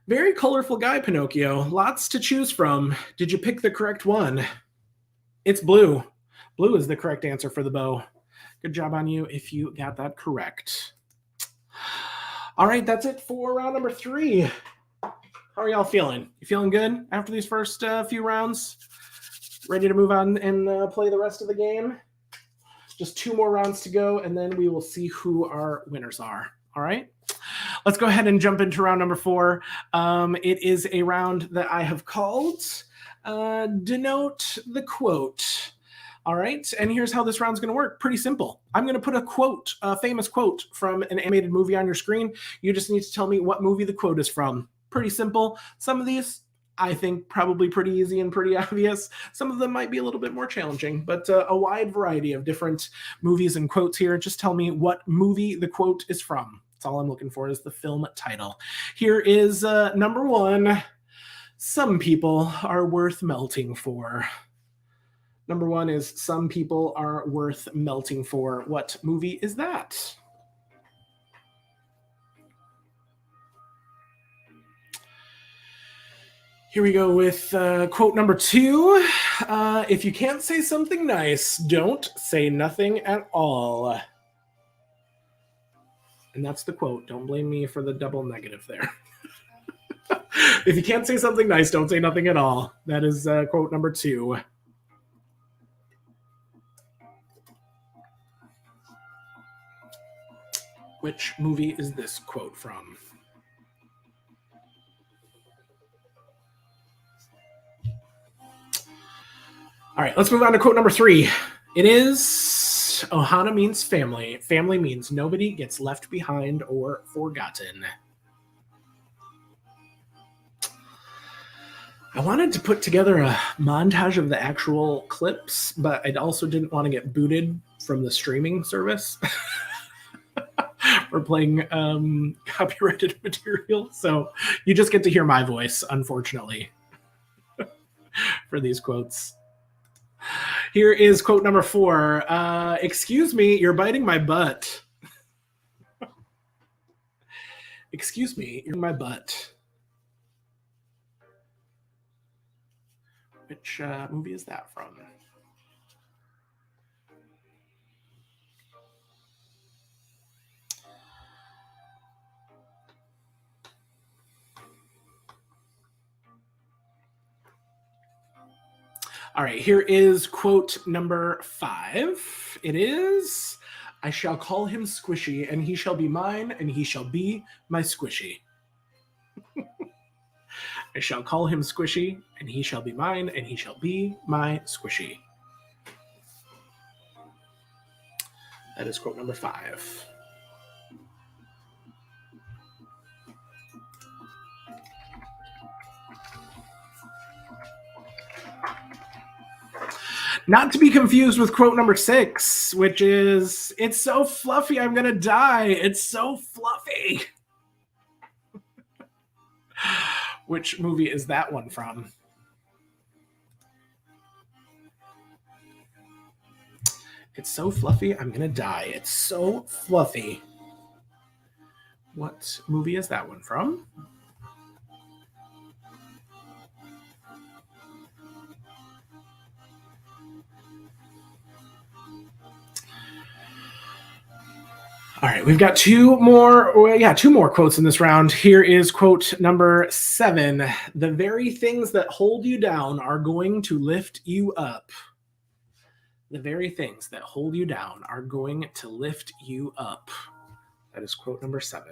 Very colorful guy, Pinocchio. Lots to choose from. Did you pick the correct one? It's blue. Blue is the correct answer for the bow. Good job on you if you got that correct. All right, that's it for round number 3. How are y'all feeling? You feeling good after these first few rounds? Ready to move on and play the rest of the game? Just 2 more rounds to go, and then we will see who our winners are. All right? Let's go ahead and jump into round number 4. It is a round that I have called Denote the Quote. All right, and here's how this round's going to work. Pretty simple. I'm going to put a quote, a famous quote from an animated movie on your screen. You just need to tell me what movie the quote is from. Pretty simple. Some of these, I think, probably pretty easy and pretty obvious. Some of them might be a little bit more challenging, but a wide variety of different movies and quotes here. Just tell me what movie the quote is from. That's all I'm looking for is the film title. Here is number 1. Some people are worth melting for. Number 1 is Some People Are Worth Melting For. What movie is that? Here we go with quote number 2. If you can't say something nice, don't say nothing at all. And that's the quote. Don't blame me for the double negative there. If you can't say something nice, don't say nothing at all. That is quote number 2. Which movie is this quote from? All right, let's move on to quote number 3. It is Ohana means family. Family means nobody gets left behind or forgotten. I wanted to put together a montage of the actual clips, but I also didn't want to get booted from the streaming service. We're playing copyrighted material, so you just get to hear my voice, unfortunately, for these quotes. Here is quote number 4. Excuse me, you're biting my butt. Excuse me, you're my butt. Which movie is that from? All right, here is quote number 5. It is, I shall call him Squishy, and he shall be mine, and he shall be my Squishy. I shall call him Squishy, and he shall be mine, and he shall be my Squishy. That is quote number 5. Not to be confused with quote number 6, which is, it's so fluffy, I'm gonna die. It's so fluffy. Which movie is that one from? It's so fluffy, I'm gonna die. It's so fluffy. What movie is that one from? All right, we've got two more quotes in this round. Here is quote number 7. The very things that hold you down are going to lift you up. The very things that hold you down are going to lift you up. That is quote number 7.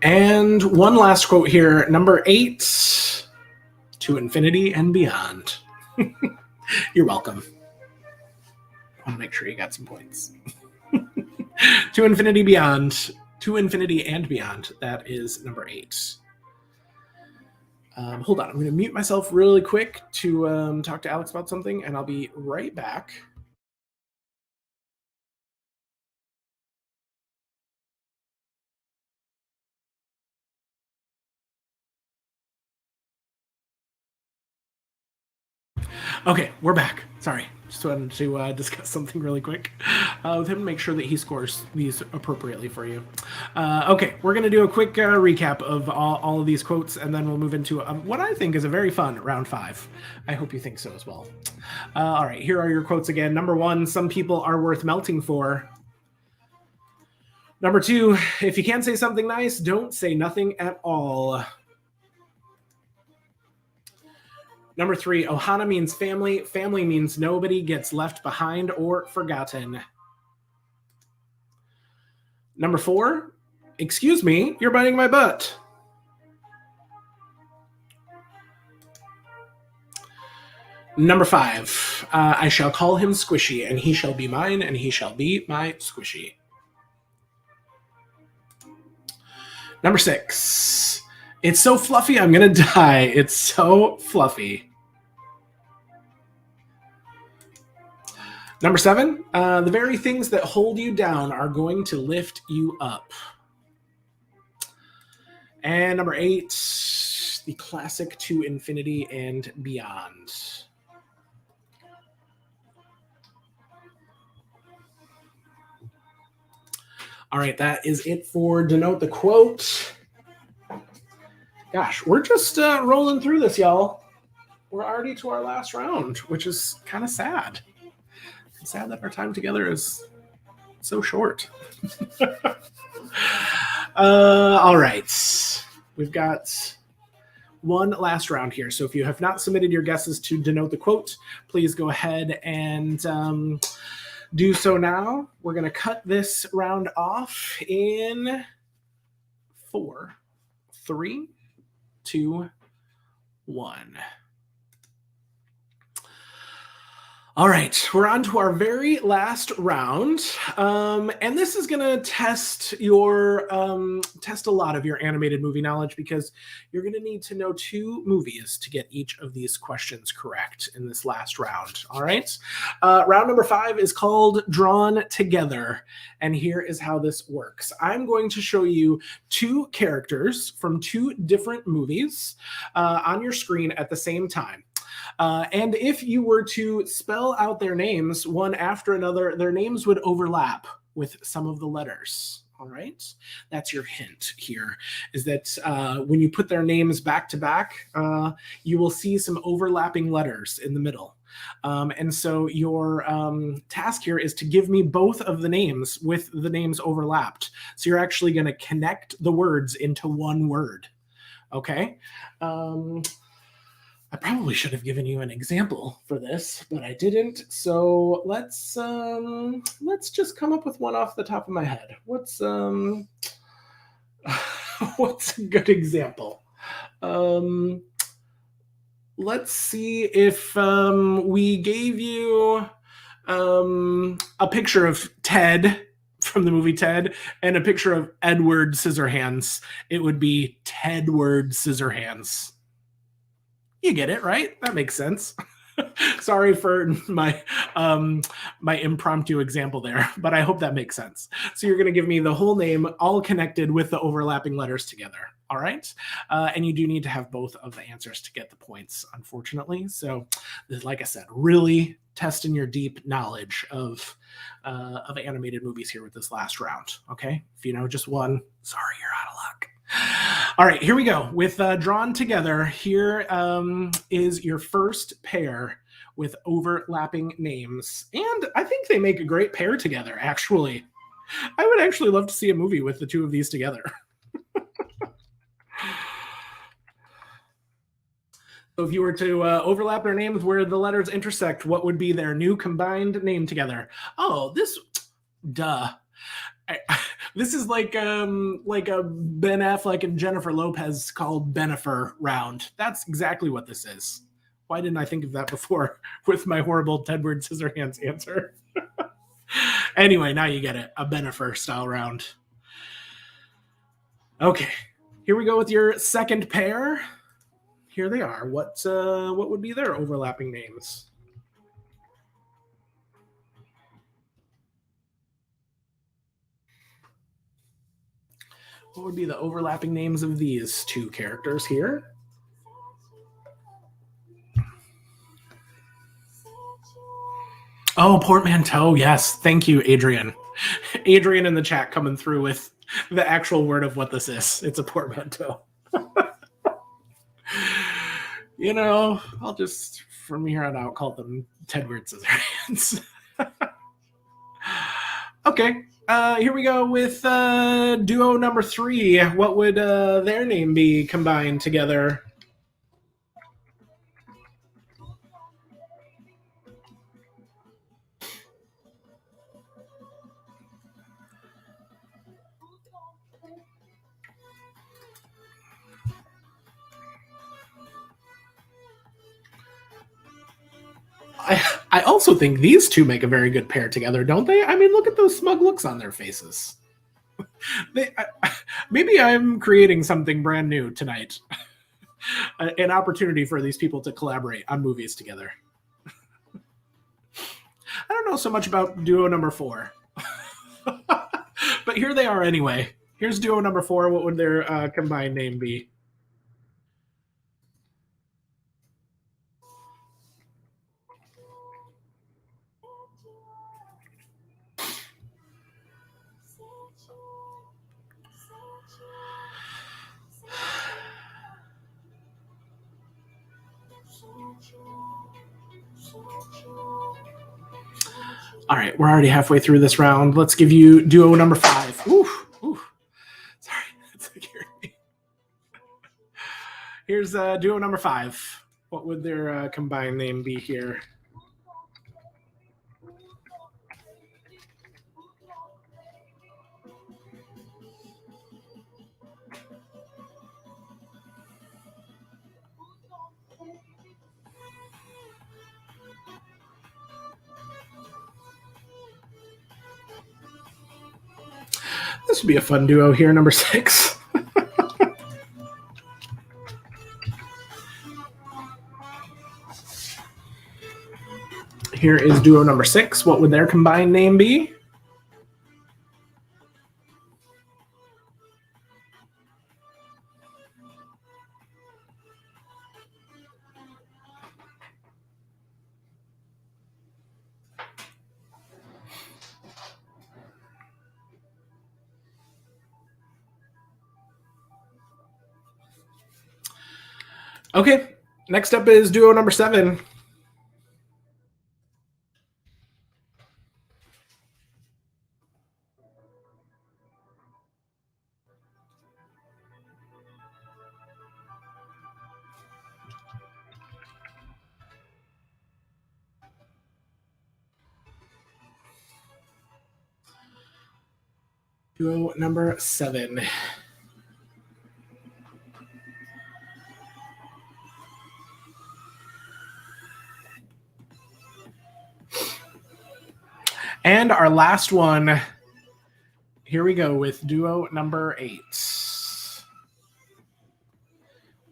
And one last quote here, number 8, to infinity and beyond. You're welcome. I want to make sure you got some points. To infinity and beyond. That is number 8. Hold on, I'm going to mute myself really quick to talk to Alex about something, and I'll be right back. Okay, we're back. Sorry, just wanted to discuss something really quick with him, make sure that he scores these appropriately for you. Okay, we're going to do a quick recap of all of these quotes, and then we'll move into what I think is a very fun round 5. I hope you think so as well. All right, here are your quotes again. Number 1, some people are worth melting for. Number 2, if you can't say something nice, don't say nothing at all. Number 3, Ohana means family. Family means nobody gets left behind or forgotten. Number 4, excuse me, you're biting my butt. Number 5, I shall call him Squishy, and he shall be mine, and he shall be my Squishy. Number 6, it's so fluffy, I'm gonna die. It's so fluffy. Number 7, the very things that hold you down are going to lift you up. And number 8, the classic to infinity and beyond. All right, that is it for Denote the Quote. Gosh, we're just rolling through this, y'all. We're already to our last round, which is kind of sad. It's sad that our time together is so short. All right. We've got one last round here. So if you have not submitted your guesses to Denote the Quote, please go ahead and do so now. We're going to cut this round off in 4, 3, 2, 1. All right, we're on to our very last round, and this is going to test your test a lot of your animated movie knowledge, because you're going to need to know 2 movies to get each of these questions correct in this last round. All right, round number 5 is called Drawn Together, and here is how this works. I'm going to show you 2 characters from 2 different movies on your screen at the same time. And if you were to spell out their names one after another, their names would overlap with some of the letters. All right, that's your hint here, is that when you put their names back to back, you will see some overlapping letters in the middle. And so your task here is to give me both of the names with the names overlapped. So you're actually going to connect the words into one word. Okay. I probably should have given you an example for this, but I didn't. So let's just come up with one off the top of my head. What's what's a good example? Let's see if we gave you a picture of Ted from the movie Ted and a picture of Edward Scissorhands. It would be Tedward Scissorhands. You get it, right? That makes sense. Sorry for my my impromptu example there, but I hope that makes sense. So you're going to give me the whole name all connected with the overlapping letters together. All right. And you do need to have both of the answers to get the points, unfortunately. So, like I said, really testing your deep knowledge of animated movies here with this last round. Okay. If you know just one, sorry, you're out of luck. All right, here we go. With Drawn Together, here is your first pair with overlapping names. And I think they make a great pair together, actually. I would actually love to see a movie with the two of these together. So if you were to overlap their names where the letters intersect, what would be their new combined name together? Oh, this is like a Ben Affleck and Jennifer Lopez called Benifer round. That's exactly what this is. Why didn't I think of that before with my horrible Tedward Scissorhands answer? Anyway, now you get it. A Benifer style round. Okay, here we go with your second pair. Here they are. What would be their overlapping names? What would be the overlapping names of these two characters here? Oh, portmanteau. Yes. Thank you, Adrian. Adrian in the chat coming through with the actual word of what this is. It's a portmanteau. You know, I'll just, from here on out, call them Tedward Scissorhands. Okay, here we go with duo number 3. What would their name be combined together? I also think these two make a very good pair together, don't they? I mean, look at those smug looks on their faces. Maybe I'm creating something brand new tonight. An opportunity for these people to collaborate on movies together. I don't know so much about duo number 4. But here they are anyway. Here's duo number 4. What would their combined name be? All right, we're already halfway through this round. Let's give you duo number 5. Ooh. Sorry, that scared me. Here's duo number 5. What would their combined name be here? This would be a fun duo here, number 6. Here is duo number 6. What would their combined name be? Okay, next up is duo number 7. Duo number 7. And our last one, here we go with duo number 8.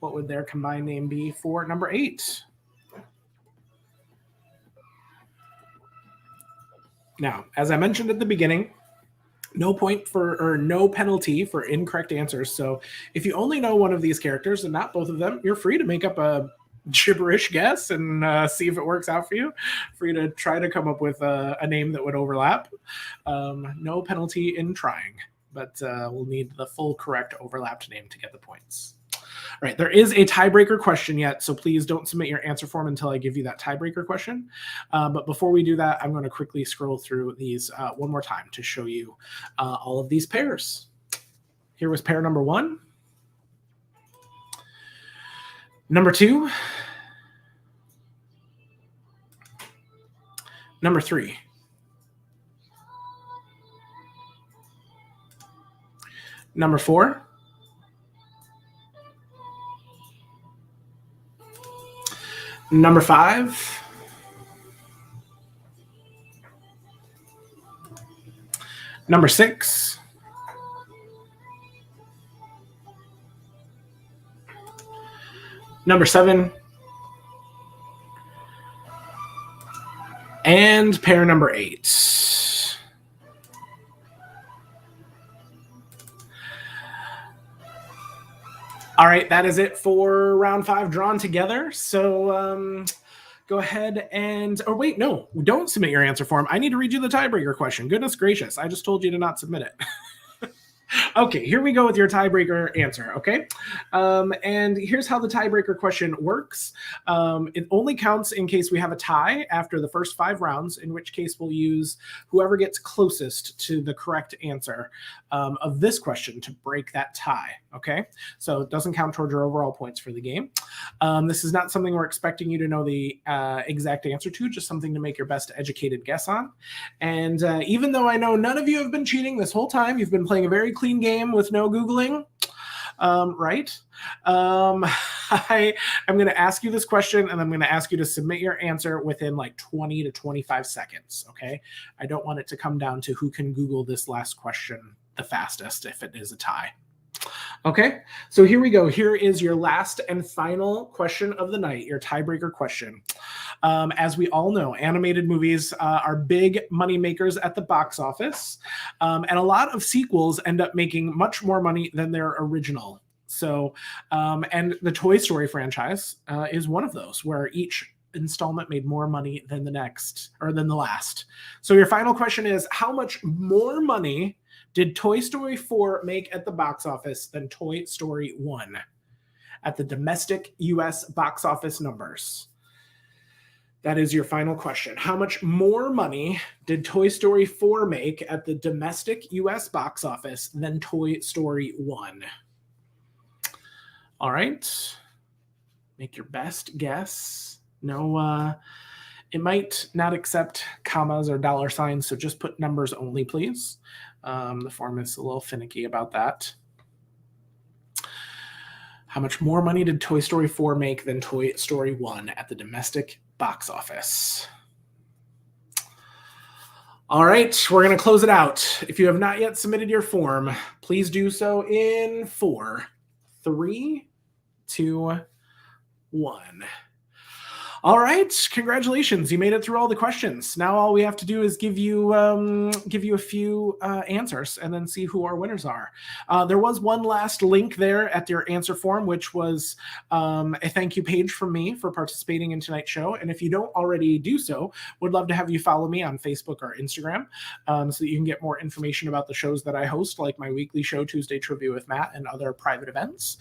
What would their combined name be for number 8? Now, as I mentioned at the beginning, No point for, or no penalty for incorrect answers. So if you only know one of these characters and not both of them, you're free to make up a gibberish guess and see if it works out for you. Free to try to come up with a name that would overlap. No penalty in trying, but we'll need the full correct overlapped name to get the points. All right, there is a tiebreaker question yet, so please don't submit your answer form until I give you that tiebreaker question. But before we do that, I'm going to quickly scroll through these one more time to show you all of these pairs. Here was pair number 1. Number 2. Number 3. Number 4. Number 5. Number 6. Number 7. And pair number 8. All right, that is it for round 5 drawn together. So go ahead and, or wait, no, don't submit your answer form. I need to read you the tiebreaker question. Goodness gracious, I just told you to not submit it. Okay, here we go with your tiebreaker answer, okay? And here's how the tiebreaker question works. It only counts in case we have a tie after the first 5 rounds, in which case we'll use whoever gets closest to the correct answer of this question to break that tie, okay? So it doesn't count towards your overall points for the game. This is not something we're expecting you to know the exact answer to, just something to make your best educated guess on. And even though I know none of you have been cheating this whole time, you've been playing a very clean game with no Googling, right? I am going to ask you this question, and I'm going to ask you to submit your answer within like 20 to 25 seconds, okay? I don't want it to come down to who can Google this last question the fastest if it is a tie. Okay, so here we go. Here is your last and final question of the night, your tiebreaker question. As we all know, animated movies are big money makers at the box office, and a lot of sequels end up making much more money than their original. So, and the Toy Story franchise is one of those, where each installment made more money than the next, or than the last. So your final question is, how much more money did Toy Story 4 make at the box office than Toy Story 1 at the domestic US box office numbers? That is your final question. How much more money did Toy Story 4 make at the domestic US box office than Toy Story 1? All right. Make your best guess. No, it might not accept commas or dollar signs, so just put numbers only, please. The form is a little finicky about that. How much more money did Toy Story 4 make than Toy Story 1 at the domestic box office? All right, we're going to close it out. If you have not yet submitted your form, please do so in 4, 3, 2, 1. All right, congratulations. You made it through all the questions. Now all we have to do is give you a few answers and then see who our winners are. There was one last link there at your answer form, which was a thank you page from me for participating in tonight's show. And if you don't already do so, would love to have you follow me on Facebook or Instagram so that you can get more information about the shows that I host, like my weekly show, Tuesday Trivia with Matt, and other private events.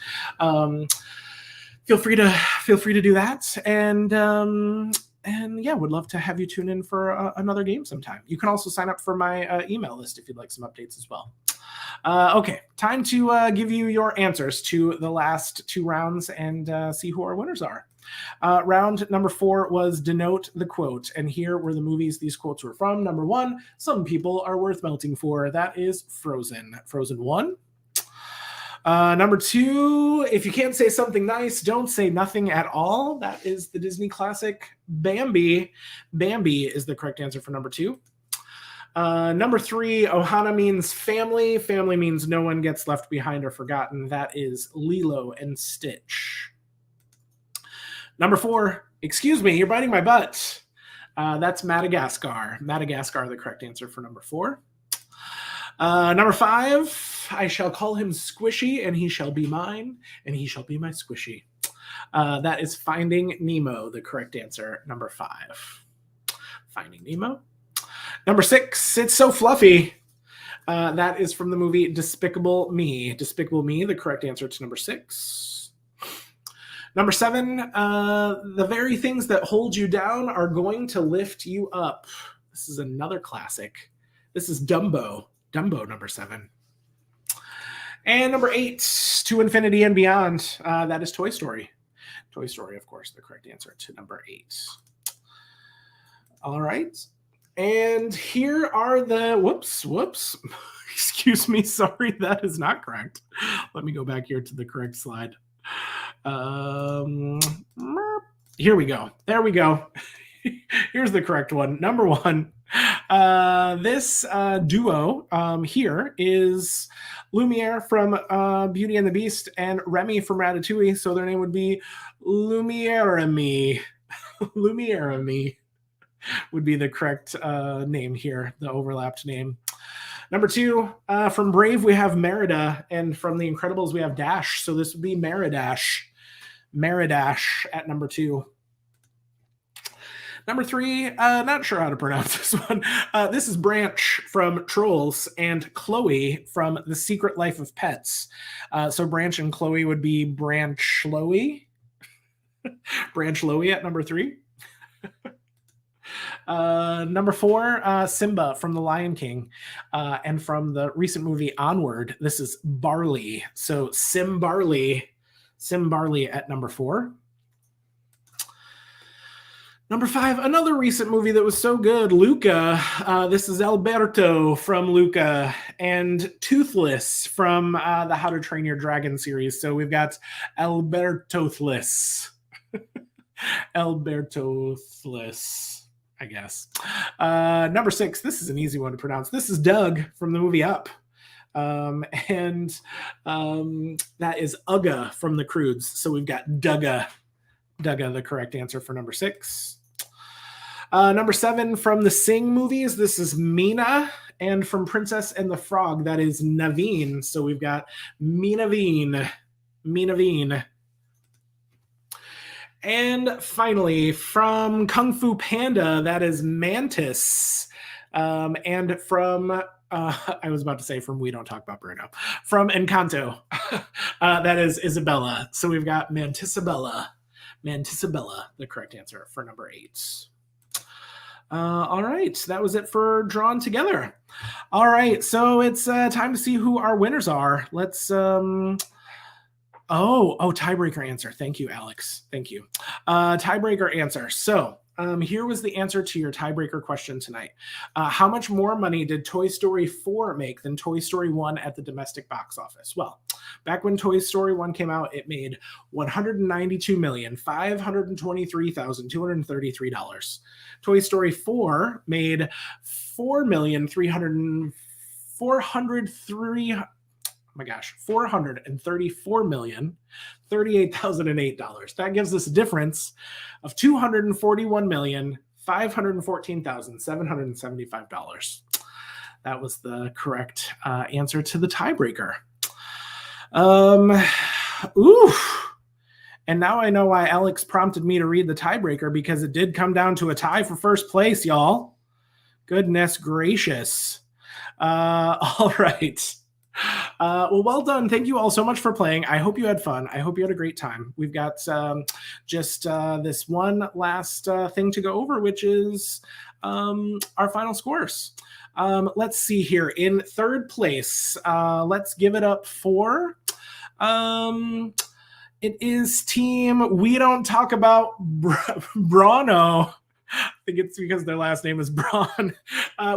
Feel free to do that, and yeah, would love to have you tune in for another game sometime. You can also sign up for my email list if you'd like some updates as well. Okay, time to give you your answers to the last 2 rounds and see who our winners are. Round number 4 was denote the quote, and here were the movies these quotes were from. Number 1, some people are worth melting for. That is Frozen. Frozen 1. Number 2, if you can't say something nice, don't say nothing at all. That is the Disney classic Bambi. Bambi is the correct answer for number 2. Number 3, Ohana means family. Family means no one gets left behind or forgotten. That is Lilo and Stitch. Number 4, excuse me, you're biting my butt. That's Madagascar. Madagascar, the correct answer for number 4. Number 5, I shall call him Squishy, and he shall be mine, and he shall be my Squishy. That is Finding Nemo, the correct answer, number 5. Finding Nemo. Number 6, it's so fluffy. That is from the movie Despicable Me. Despicable Me, the correct answer to number 6. Number 7, the very things that hold you down are going to lift you up. This is another classic. This is Dumbo. Dumbo, number 7. And number 8, To Infinity and Beyond. That is Toy Story. Toy Story, of course, the correct answer to number 8. All right. And here are the, whoops. Excuse me, sorry, that is not correct. Let me go back here to the correct slide. Here we go. There we go. Here's the correct one. Number 1. This duo here is Lumiere from Beauty and the Beast and Remy from Ratatouille. So their name would be Lumiere and Me. Lumiere and Me would be the correct name here, the overlapped name. Number 2, from Brave, we have Merida, and from The Incredibles, we have Dash. So this would be Meridash. Meridash at number 2. Number 3, not sure how to pronounce this one. This is Branch from Trolls and Chloe from The Secret Life of Pets. So Branch and Chloe would be Branch Loey. Branch Loey at number 3. Number 4, Simba from The Lion King. And from the recent movie Onward, this is Barley. So Simbarley at number 4. Number 5, another recent movie that was so good, Luca. This is Alberto from Luca, and Toothless from the How to Train Your Dragon series. So we've got Albertothless. Albertothless, I guess. Number 6, this is an easy one to pronounce. This is Doug from the movie Up. And that is Ugga from the Croods. So we've got Dugga, the correct answer for number 6. Number 7, from the Sing movies, this is Mina. And from Princess and the Frog, that is Naveen. So we've got Minaveen. And finally, from Kung Fu Panda, that is Mantis. And from, I was about to say from We Don't Talk About Bruno. From Encanto, that is Isabella. So we've got Mantisabella, the correct answer for number 8. All right, that was it for Drawn Together. All right, so it's time to see who our winners are. Let's, tiebreaker answer. Thank you, Alex. Thank you. Tiebreaker answer. So here was the answer to your tiebreaker question tonight. How much more money did Toy Story 4 make than Toy Story 1 at the domestic box office? Well, back when Toy Story 1 came out, it made $192,523,233. Toy Story 4 made $434,038,008. That gives us a difference of $241,514,775. That was the correct answer to the tiebreaker. And now I know why Alex prompted me to read the tiebreaker, because it did come down to a tie for first place, y'all. Goodness gracious. All right. Well done. Thank you all so much for playing. I hope you had fun. I hope you had a great time. We've got just this one last thing to go over, which is our final scores. Let's see here. In third place, let's give it up for... it is team We Don't Talk About Brano. I think it's because their last name is Braun.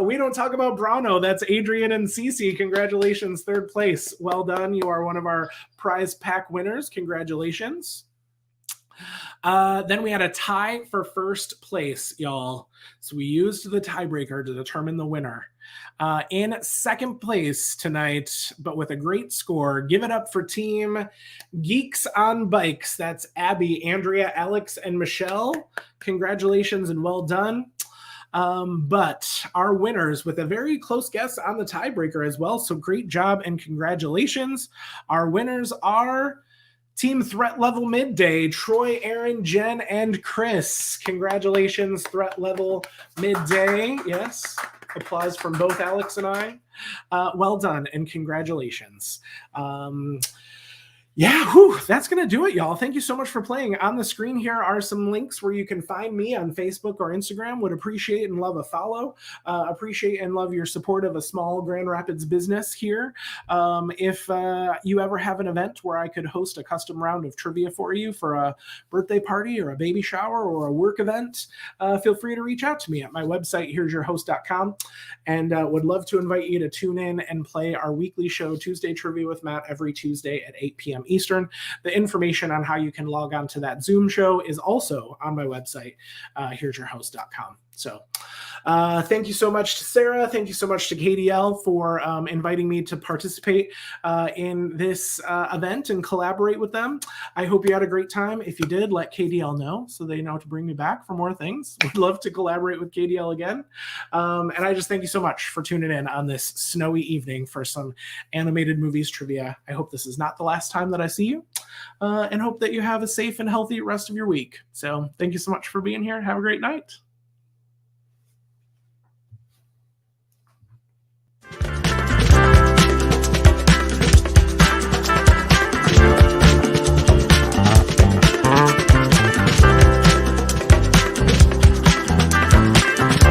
We Don't Talk About Brano. That's Adrian and Cece. Congratulations, third place. Well done. You are one of our prize pack winners. Congratulations. Then we had a tie for first place, y'all. So we used the tiebreaker to determine the winner. In second place tonight, but with a great score, give it up for team Geeks on Bikes. That's Abby, Andrea, Alex, and Michelle. Congratulations and well done. But our winners, with a very close guess on the tiebreaker as well, so great job and congratulations. Our winners are Team Threat Level Midday, Troy, Aaron, Jen, and Chris. Congratulations, Threat Level Midday. Yes, applause from both Alex and I. Well done, and congratulations. Yeah, that's going to do it, y'all. Thank you so much for playing. On the screen here are some links where you can find me on Facebook or Instagram. Would appreciate and love a follow. Appreciate and love your support of a small Grand Rapids business here. If you ever have an event where I could host a custom round of trivia for you for a birthday party or a baby shower or a work event, feel free to reach out to me at my website, here'syourhost.com, and would love to invite you to tune in and play our weekly show, Tuesday Trivia with Matt, every Tuesday at 8 p.m. Eastern. The information on how you can log on to that Zoom show is also on my website, here'syourhost.com. So thank you so much to Sarah. Thank you so much to KDL for inviting me to participate in this event and collaborate with them. I hope you had a great time. If you did, let KDL know so they know to bring me back for more things. Would love to collaborate with KDL again. And I just thank you so much for tuning in on this snowy evening for some animated movies trivia. I hope this is not the last time that I see you, and hope that you have a safe and healthy rest of your week. So thank you so much for being here. Have a great night.